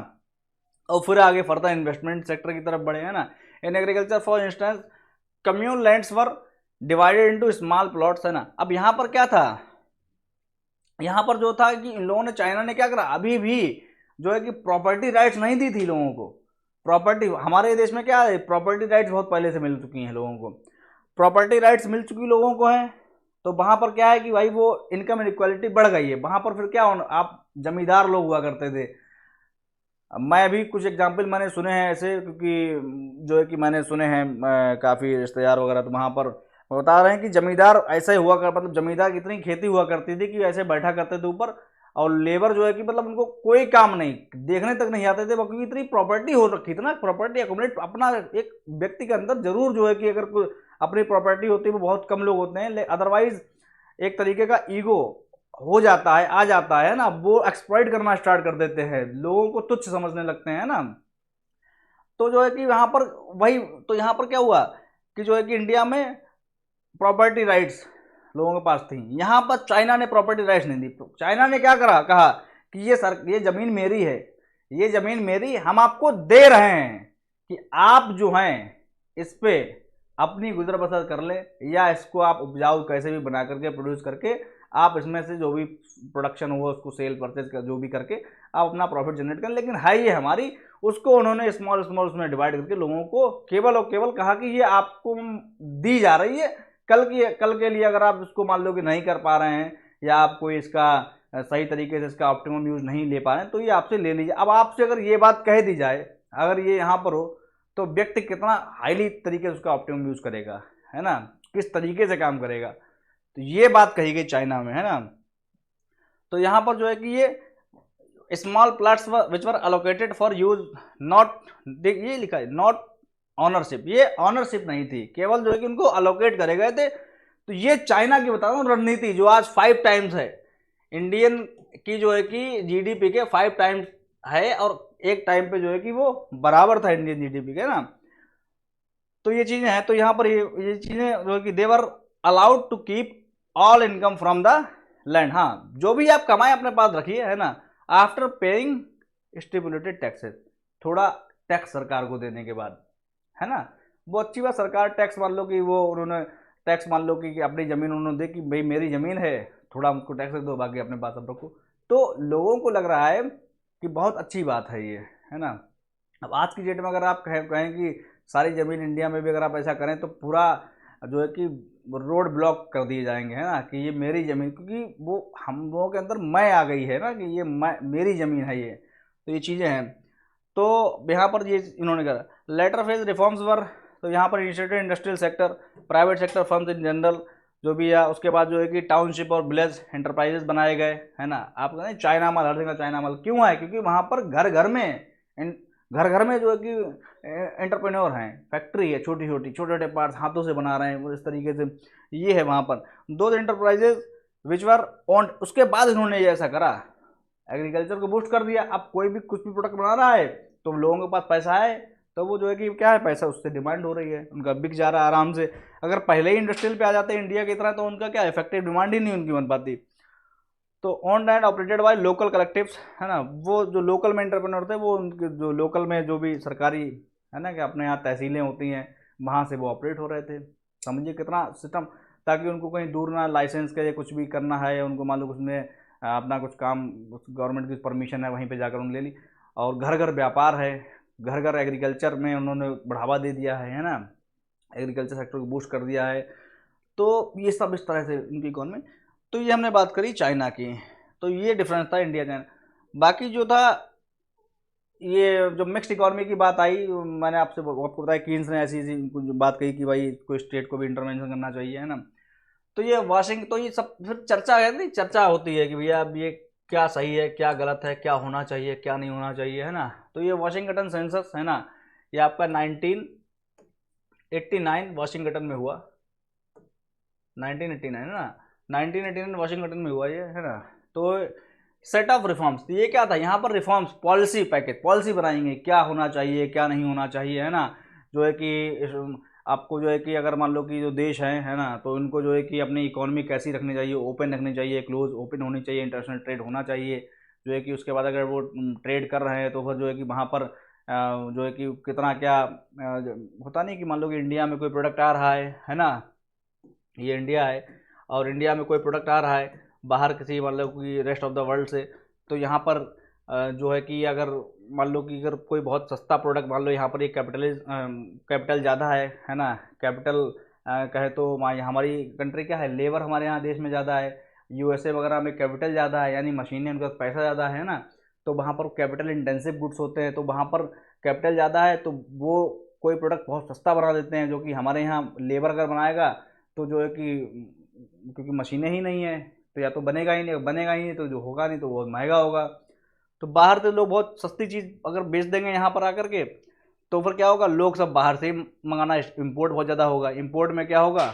और फिर आगे फर्दर इन्वेस्टमेंट सेक्टर की तरफ बढ़े है ना। In agriculture for instance commune lands were divided into small plots है ना। अब यहाँ पर क्या था, यहाँ पर जो था कि इन लोगों ने, चाइना ने क्या करा, अभी भी जो है कि प्रॉपर्टी राइट्स नहीं दी थी लोगों को। प्रॉपर्टी हमारे देश में क्या है, प्रॉपर्टी राइट्स बहुत पहले से मिल चुकी हैं लोगों को, प्रॉपर्टी राइट्स मिल चुकी लोगों को हैं। तो वहाँ पर क्या है कि भाई वो इनकम इनक्वालिटी बढ़ गई है वहाँ पर। फिर क्या आप जमींदार लोग हुआ करते थे। मैं अभी कुछ एग्जाम्पल मैंने सुने हैं ऐसे, क्योंकि जो है कि मैंने सुने हैं काफ़ी रिश्तेदार वगैरह, तो वहाँ पर बता रहे हैं कि जमींदार ऐसे हुआ कर, मतलब जमींदार की इतनी खेती हुआ करती थी कि ऐसे बैठा करते थे ऊपर, और लेबर जो है कि मतलब उनको कोई काम नहीं, देखने तक नहीं आते थे, क्योंकि इतनी प्रॉपर्टी हो रखी थी ना। प्रॉपर्टी एकोमोडेट अपना एक व्यक्ति के अंदर जरूर जो है कि अगर कोई अपनी प्रॉपर्टी होती है, वो बहुत कम लोग होते हैं, अदरवाइज एक तरीके का ईगो हो जाता है, आ जाता है ना, वो एक्सप्लॉइट करना स्टार्ट कर देते हैं, लोगों को तुच्छ समझने लगते हैं ना। तो जो है कि यहाँ पर वही, तो यहाँ पर क्या हुआ कि जो है कि इंडिया में प्रॉपर्टी राइट्स लोगों के पास थी, यहाँ पर चाइना ने प्रॉपर्टी राइट्स नहीं दी। चाइना ने क्या करा, कहा कि ये ज़मीन मेरी है, ये ज़मीन मेरी, हम आपको दे रहे हैं कि आप जो हैं इस पे अपनी गुजर बसर कर ले, या इसको आप उपजाऊ कैसे भी बना करके प्रोड्यूस करके आप इसमें से जो भी प्रोडक्शन हुआ उसको सेल परचेज कर, जो भी करके आप अपना प्रॉफिट जनरेट करें, लेकिन है ये हमारी। उसको उन्होंने स्मॉल स्मॉल उसमें डिवाइड करके लोगों को केवल और केवल कहा कि ये आपको दी जा रही है, कल के लिए अगर आप इसको मान लो कि नहीं कर पा रहे हैं, या आप कोई इसका सही तरीके से इसका ऑप्टिमम यूज नहीं ले पा रहे हैं, तो ये आपसे ले लीजिए। अब आपसे अगर ये बात कह दी जाए, अगर ये यहाँ पर हो, तो व्यक्ति कितना हाईली तरीके से उसका ऑप्टिमम यूज करेगा, है ना, किस तरीके से काम करेगा। तो ये बात कही गई चाइना में, है ना। तो यहाँ पर जो है कि ये small plots which were allocated for use not, ये लिखा है नॉट ऑनरशिप, ये ऑनरशिप नहीं थी, केवल जो है कि उनको अलोकेट करे गए थे। तो ये चाइना की बता रहा हूँ रणनीति, जो आज 5 टाइम्स है इंडियन की, जो है कि जीडीपी के 5 टाइम्स है, और एक टाइम पे जो है कि वो बराबर था इंडियन जीडीपी के ना। तो ये चीजें हैं। तो यहाँ पर ये चीजें जो है कि they were allowed to keep all income from the land. हाँ, जो भी आप कमाए अपने पास रखिए, है ना, आफ्टर पेइंग स्टिपुलेटेड टैक्सेस, थोड़ा टैक्स सरकार को देने के बाद, है ना। वो अच्छी बात, सरकार टैक्स मान लो कि वो उन्होंने टैक्स मान लो कि अपनी ज़मीन उन्होंने दे कि भाई मेरी ज़मीन है, थोड़ा हमको टैक्स दो, बाकी अपने पास अब रखो। तो लोगों को लग रहा है कि बहुत अच्छी बात है ये, है ना। अब आज की डेट में अगर आप कहें कि सारी ज़मीन इंडिया में भी अगर आप ऐसा करें, तो पूरा जो है कि रोड ब्लॉक कर दिए जाएंगे, है ना, कि ये मेरी ज़मीन, क्योंकि वो हम लोगों के अंदर मैं आ गई है ना, कि ये मेरी ज़मीन है ये। तो ये चीज़ें हैं। तो यहाँ पर ये इन्होंने कहा लेटर फेज रिफॉर्म्स वर, तो यहाँ पर initiated industrial sector, private sector firms in general जो भी है, उसके बाद जो है कि टाउनशिप और विलेज एंटरप्राइजेस बनाए गए, है ना। आप कहते हैं चाइना माल, हर जगह चाइना माल क्यों है, क्योंकि वहाँ पर घर घर में जो है कि एंटरप्रेन्योर हैं, फैक्ट्री है, छोटी छोटी छोटे छोटे पार्ट्स हाथों से बना रहे हैं वो, इस तरीके से ये है वहाँ पर। दो एंटरप्राइजेज विच वर ओन्ड, उसके बाद इन्होंने ये ऐसा करा, एग्रीकल्चर को बूस्ट कर दिया। अब कोई भी कुछ भी प्रोडक्ट बना रहा है, तो लोगों के पास पैसा है, तो वो जो है कि क्या है, पैसा उससे डिमांड हो रही है, उनका बिक जा रहा है आराम से। अगर पहले ही इंडस्ट्रियल पे आ जाते हैं इंडिया की तरह, तो उनका क्या इफेक्टिव डिमांड ही नहीं उनकी बन पाती। तो on and operated by local collectives, है ना, वो जो लोकल में एंटरप्रेन्योर थे, वो उनके जो लोकल में जो भी सरकारी, है ना, कि अपने यहाँ तहसीलें होती हैं, वहाँ से वो ऑपरेट हो रहे थे। समझिए कितना सिस्टम, ताकि उनको कहीं दूर ना लाइसेंस के कुछ भी करना है, या उनको मान लो उसमें अपना कुछ काम गवर्नमेंट की परमिशन है, वहीं पे जाकर उन्होंने ले ली। और घर घर व्यापार है, घर घर एग्रीकल्चर में उन्होंने बढ़ावा दे दिया है ना, एग्रीकल्चर सेक्टर को बूस्ट कर दिया है। तो ये सब इस तरह से उनकी इकोनॉमी। तो ये हमने बात करी चाइना की, तो ये डिफरेंस था इंडिया चाइना। बाकी जो था, ये जो मिक्स्ड इकोनॉमी की बात आई, मैंने आपको बताया कीन्स ने ऐसी बात कही कि भाई कोई स्टेट को भी इंटरवेंशन करना चाहिए, है ना। तो ये तो ये सब फिर चर्चा है, नहीं चर्चा होती है कि भैया अब ये क्या सही है, क्या गलत है, क्या होना चाहिए, क्या नहीं होना चाहिए, है ना। तो ये वाशिंगटन सेंसस, है ना, ये आपका 1989 वाशिंगटन में हुआ, 1989 है ना, 1989 वाशिंगटन में हुआ ये, है ना। तो सेट ऑफ रिफॉर्म्स, तो ये क्या था, यहाँ पर रिफॉर्म्स, पॉलिसी पैकेज, पॉलिसी बनाएंगे क्या होना चाहिए, क्या नहीं होना चाहिए, है ना। जो है कि आपको जो है कि अगर मान लो कि जो देश हैं, है ना, तो इनको जो है कि अपनी इकोनॉमी कैसी रखनी चाहिए, ओपन रखनी चाहिए, क्लोज ओपन होनी चाहिए, इंटरनेशनल ट्रेड होना चाहिए, जो है कि उसके बाद अगर वो ट्रेड कर रहे हैं तो फिर जो है कि वहाँ पर जो है कि कितना क्या होता नहीं कि मान लो कि इंडिया में कोई प्रोडक्ट आ रहा है ना, ये इंडिया है और इंडिया में कोई प्रोडक्ट आ रहा है बाहर किसी मान लो कि रेस्ट ऑफ द वर्ल्ड से, तो यहाँ पर जो है कि अगर मान लो कि अगर कोई बहुत सस्ता प्रोडक्ट, मान लो यहाँ पर एक कैपिटल ज़्यादा है ना, कैपिटल कहे तो हमारी कंट्री क्या है, लेबर हमारे यहाँ देश में ज़्यादा है, यूएसए वगैरह में कैपिटल ज़्यादा है, यानी मशीनें, उनके पास पैसा ज़्यादा है ना, तो वहाँ पर कैपिटल इंटेंसिव गुड्स होते हैं, तो वहाँ पर कैपिटल ज़्यादा है तो वो कोई प्रोडक्ट बहुत सस्ता बना देते हैं, जो कि हमारे यहाँ लेबर अगर बनाएगा तो जो है कि क्योंकि मशीनें ही नहीं है तो या तो बनेगा ही नहीं, तो जो होगा नहीं तो वो महंगा होगा, तो बाहर से लोग बहुत सस्ती चीज़ अगर बेच देंगे यहाँ पर आकर के, तो फिर क्या होगा, लोग सब बाहर से ही मंगाना, इम्पोर्ट बहुत ज़्यादा होगा, इम्पोर्ट में क्या होगा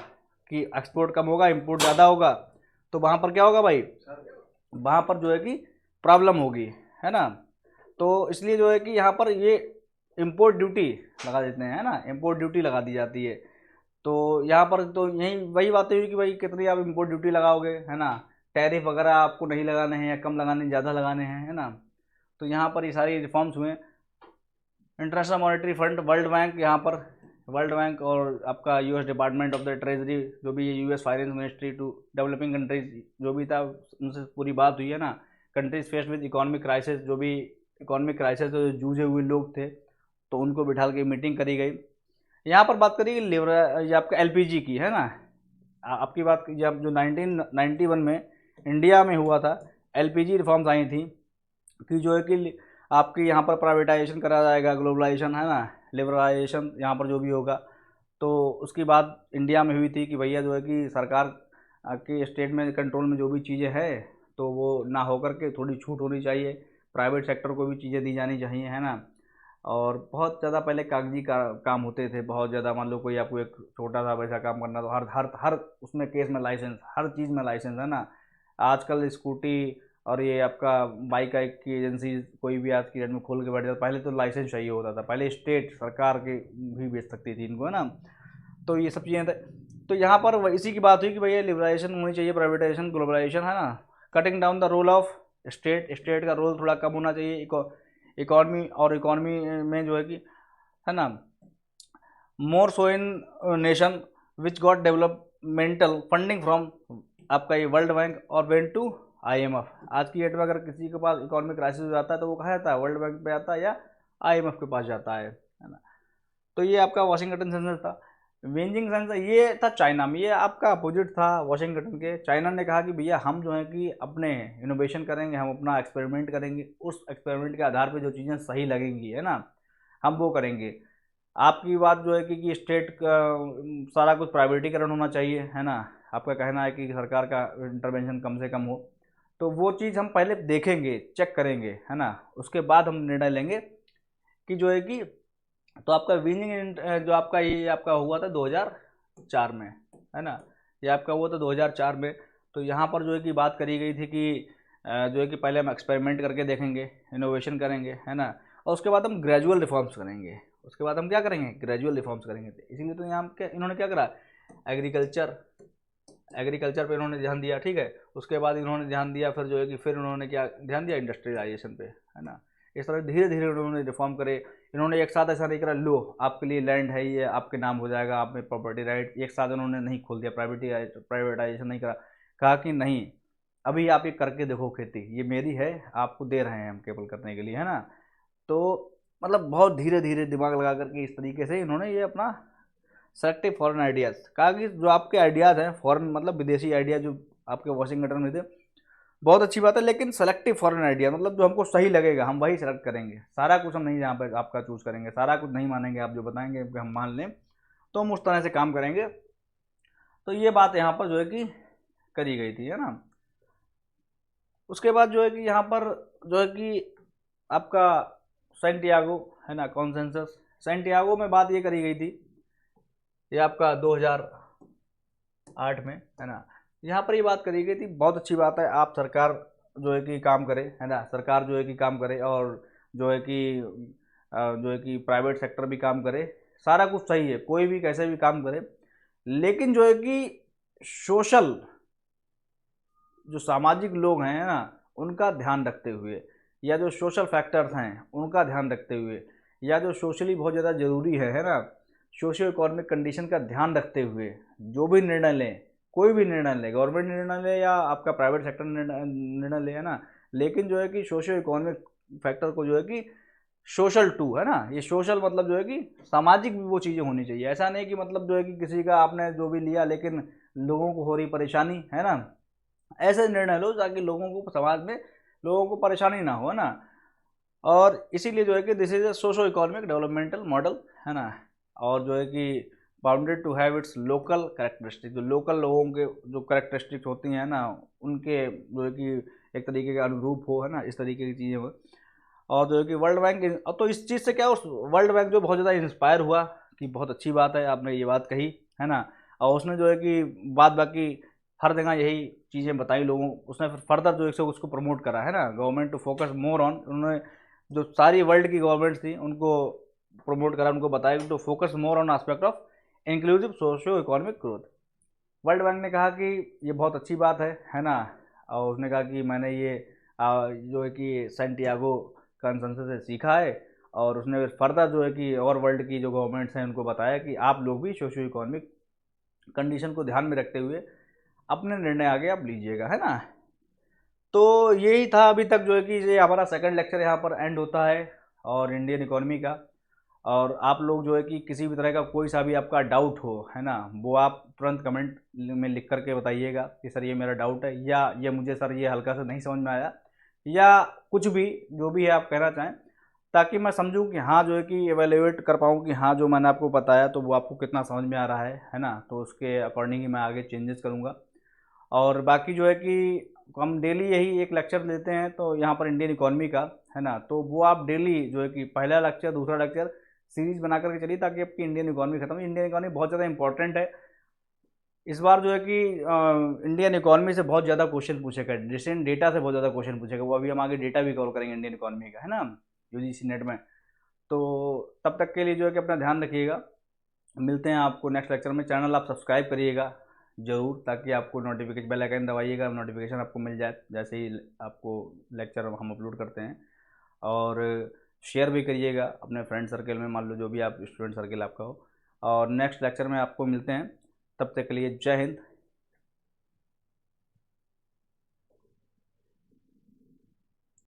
कि एक्सपोर्ट कम होगा, इम्पोर्ट ज़्यादा होगा, तो वहाँ पर क्या होगा भाई, वहाँ पर जो है कि प्रॉब्लम होगी, है ना, तो इसलिए जो है कि यहाँ पर ये इम्पोर्ट ड्यूटी लगा देते हैं, है ना, इम्पोर्ट ड्यूटी लगा दी जाती है, तो यहाँ पर तो यही वही बातें हुई कि भाई कितनी आप इम्पोर्ट ड्यूटी लगाओगे, है ना, टैरिफ वगैरह आपको नहीं लगाने हैं या कम लगाने, ज़्यादा लगाने हैं, है ना, तो यहाँ पर ये सारी रिफॉर्म्स हुए। International monetary fund, world bank, यहाँ पर वर्ल्ड बैंक और आपका US department of the treasury, जो भी US finance ministry to developing countries, जो भी था उनसे पूरी बात हुई है ना, countries face with economic crisis, जो भी इकोनॉमिक क्राइसिस जो जूझे हुए लोग थे तो उनको बिठा के मीटिंग करी गई। यहाँ पर बात करिए ये आपका एलपीजी की, है ना, आपकी बात जब जो 1991 में इंडिया में हुआ था, एलपीजी रिफॉर्म्स आई थी कि जो है कि आपके यहाँ पर प्राइवेटाइजेशन करा जाएगा, ग्लोबलाइजेशन, है ना, लिबरलाइजेशन यहाँ पर जो भी होगा, तो उसकी बात इंडिया में हुई थी कि भैया जो है कि सरकार के स्टेट में कंट्रोल में जो भी चीज़ें हैं तो वो ना होकर के थोड़ी छूट होनी चाहिए, प्राइवेट सेक्टर को भी चीज़ें दी जानी चाहिए, है ना, और बहुत ज़्यादा पहले कागजी काम होते थे, बहुत ज़्यादा, मान लो कोई आपको एक छोटा सा वैसा काम करना तो हर हर हर उसमें केस में लाइसेंस, हर चीज़ में लाइसेंस, है ना, आजकल स्कूटी और ये आपका बाइक की एजेंसी कोई भी आज की डेट में खोल के बैठ जाता, पहले तो लाइसेंस चाहिए होता था, पहले स्टेट सरकार के भी बेच सकती थी इनको, है ना, तो ये सब चीज़ें तो यहाँ पर इसी की बात हुई कि भैया लिबरलाइजेशन होनी चाहिए, प्राइवेटाइजेशन, ग्लोबलाइजेशन, है ना, cutting down the role of state का रोल थोड़ा कम होना चाहिए इकॉनमी में जो है कि, है ना, more so in nation which got developmental funding from आपका ये वर्ल्ड बैंक और वेंट टू आईएमएफ। आज की डेट में अगर किसी के पास इकोनॉमिक क्राइसिस हो जाता है तो वो कहाँ जाता है, वर्ल्ड बैंक पे आता है या आईएमएफ के पास जाता है ना, तो ये आपका वाशिंगटन सेंसस था। बेजिंग सेंसस ये था चाइना में, ये आपका अपोजिट था वाशिंगटन के। चाइना ने कहा कि भैया हम जो है कि अपने इनोवेशन करेंगे, हम अपना एक्सपेरिमेंट करेंगे, उस एक्सपेरिमेंट के आधार पे जो चीज़ें सही लगेंगी, है ना, हम वो करेंगे। आपकी बात जो है कि स्टेट का सारा कुछ प्राइवेटीकरण होना चाहिए, है ना, आपका कहना है कि सरकार का इंटरवेंशन कम से कम हो, तो वो चीज़ हम पहले देखेंगे, चेक करेंगे, है ना, उसके बाद हम निर्णय लेंगे कि जो है कि, तो आपका बीजिंग जो आपका ये आपका हुआ था 2004 में, है ना, ये आपका हुआ था 2004 में, तो यहाँ पर जो है कि बात करी गई थी कि जो है कि पहले हम एक्सपेरिमेंट करके देखेंगे, इनोवेशन करेंगे, है ना, और उसके बाद हम ग्रेजुअल रिफॉर्म्स करेंगे, उसके बाद हम क्या करेंगे, ग्रेजुअल रिफॉर्म्स करेंगे, इसीलिए तो यहाँ क्या इन्होंने क्या करा, एग्रीकल्चर पे इन्होंने ध्यान दिया, ठीक है, उसके बाद इन्होंने ध्यान दिया फिर जो है कि फिर उन्होंने क्या ध्यान दिया, इंडस्ट्रियलाइजेशन पे, है ना, इस तरह धीरे धीरे उन्होंने रिफॉर्म करे। इन्होंने एक साथ ऐसा नहीं करा, लो आपके लिए लैंड है ये आपके नाम हो जाएगा, आप में प्रॉपर्टी राइट, एक साथ उन्होंने नहीं खोल दिया, प्राइवेटाइजेशन नहीं करा, कहा कि नहीं अभी आप ये करके देखो, खेती ये मेरी है, आपको दे रहे हैं हम केवल करने के लिए, है ना, तो मतलब बहुत धीरे धीरे दिमाग लगा करके इस तरीके से इन्होंने ये अपना सेलेक्टिव फॉरेन आइडियाज़ कहा कि जो आपके आइडियाज़ हैं फॉरेन मतलब विदेशी आइडिया जो आपके वाशिंगटन में थे, बहुत अच्छी बात है, लेकिन सेलेक्टिव फॉरेन आइडिया मतलब जो हमको सही लगेगा हम वही सेलेक्ट करेंगे, सारा कुछ हम नहीं यहाँ पर आपका चूज़ करेंगे, सारा कुछ नहीं मानेंगे, आप जो बताएंगे कि हम मान लें तो हम उस तरह से काम करेंगे। तो ये बात यहाँ पर जो है कि करी गई थी, है ना। उसके बाद जो है कि यहाँ पर जो है कि आपका सैंटियागो, है ना, कॉन्सेंसस सैंटियागो में बात ये करी गई थी, ये आपका 2008 में, है ना, यहाँ पर ये बात करी गई थी, बहुत अच्छी बात है, आप सरकार जो है कि काम करे, है ना, सरकार जो है कि काम करे और जो है कि प्राइवेट सेक्टर भी काम करे, सारा कुछ सही है, कोई भी कैसे भी काम करे, लेकिन जो है कि सोशल, जो सामाजिक लोग हैं ना, उनका ध्यान रखते हुए, या जो सोशल फैक्टर्स हैं उनका ध्यान रखते हुए, या जो सोशली बहुत ज़्यादा ज़रूरी है ना, सोशियो इकोनॉमिक कंडीशन का ध्यान रखते हुए जो भी निर्णय लें, कोई भी निर्णय लें, गवर्नमेंट निर्णय ले या आपका प्राइवेट सेक्टर निर्णय ले, है ना, लेकिन जो है कि सोशियो इकोनॉमिक फैक्टर को जो है कि सोशल टू, है ना, ये सोशल मतलब जो है कि सामाजिक भी वो चीज़ें होनी चाहिए। ऐसा नहीं कि मतलब जो है कि किसी का आपने जो भी लिया लेकिन लोगों को हो रही परेशानी, है ना, ऐसे निर्णय लो ताकि लोगों को, समाज में लोगों को परेशानी ना हो, है ना। और इसीलिए जो है कि this is a socio economic developmental model, है ना। और जो है कि bounded to have its local characteristic, जो लोकल लोगों के जो कैरेक्टरिस्टिक्स होती हैं ना, उनके जो है कि एक तरीके के अनुरूप हो, है ना, इस तरीके की चीज़ें हो। और जो है कि वर्ल्ड बैंक, तो इस चीज़ से क्या, उस वर्ल्ड बैंक जो बहुत ज़्यादा इंस्पायर हुआ कि बहुत अच्छी बात है आपने ये बात कही, है ना। और उसने जो है कि बाद बाकी हर जगह यही चीज़ें बताई लोगों, उसने फिर फर्दर जो है उसको प्रमोट करा, है ना, government to focus more on, उन्होंने जो सारी वर्ल्ड की गवर्नमेंट थी उनको प्रमोट करा, उनको बताया to focus more on aspect of inclusive socio economic growth. World bank ने कहा कि ये बहुत अच्छी बात है ना। और उसने कहा कि मैंने ये जो है कि सैंटियागो कंसेंसस से सीखा है। और उसने फर्दर जो है कि और वर्ल्ड की जो गवर्नमेंट्स हैं उनको बताया कि आप लोग भी सोशियो इकोनॉमिक कंडीशन को ध्यान में रखते हुए अपने निर्णय आगे आप लीजिएगा, है ना। तो यही था अभी तक जो है कि ये हमारा सेकंड लेक्चर यहाँ पर एंड होता है, और इंडियन इकोनॉमी का। और आप लोग जो है कि किसी भी तरह का कोई सा भी आपका डाउट हो, है ना, वो आप तुरंत कमेंट में लिख करके बताइएगा कि सर ये मेरा डाउट है, या ये मुझे सर ये हल्का सा नहीं समझ में आया, या कुछ भी जो भी है आप कहना चाहें, ताकि मैं समझूं कि हाँ जो है कि एवेल्युएट कर पाऊँ कि हाँ जो मैंने आपको बताया तो वो आपको कितना समझ में आ रहा है ना। तो उसके अकॉर्डिंग ही मैं आगे चेंजेस करूँगा। और बाकी जो है कि हम डेली यही एक लेक्चर लेते हैं तो यहाँ पर इंडियन इकोनॉमी का, है ना, तो वो आप डेली जो है कि पहला लेक्चर दूसरा लेक्चर सीरीज बना करके चलिए, ताकि आपकी इंडियन इकोनॉमी खत्म। इंडियन इकोनॉमी बहुत ज़्यादा इंपॉर्टेंट है। इस बार जो है कि इंडियन इकोनॉमी से बहुत ज़्यादा क्वेश्चन पूछेगा, रिसेंट डेटा से बहुत ज़्यादा क्वेश्चन पूछेगा, वो अभी हम आगे डेटा भी कवर करेंगे इंडियन इकोनॉमी का, है ना, यूजीसी नेट में। तो तब तक के लिए जो है कि अपना ध्यान रखिएगा। मिलते हैं आपको नेक्स्ट लेक्चर में। चैनल आप सब्सक्राइब करिएगा ज़रूर, ताकि आपको नोटिफिकेशन, बेल आइकन दबाइएगा, नोटिफिकेशन आपको मिल जाए जैसे ही आपको लेक्चर हम अपलोड करते हैं। और शेयर भी करिएगा अपने फ्रेंड सर्कल में, मान लो जो भी आप स्टूडेंट सर्कल आपका हो। और नेक्स्ट लेक्चर में आपको मिलते हैं, तब तक के लिए जय हिंद।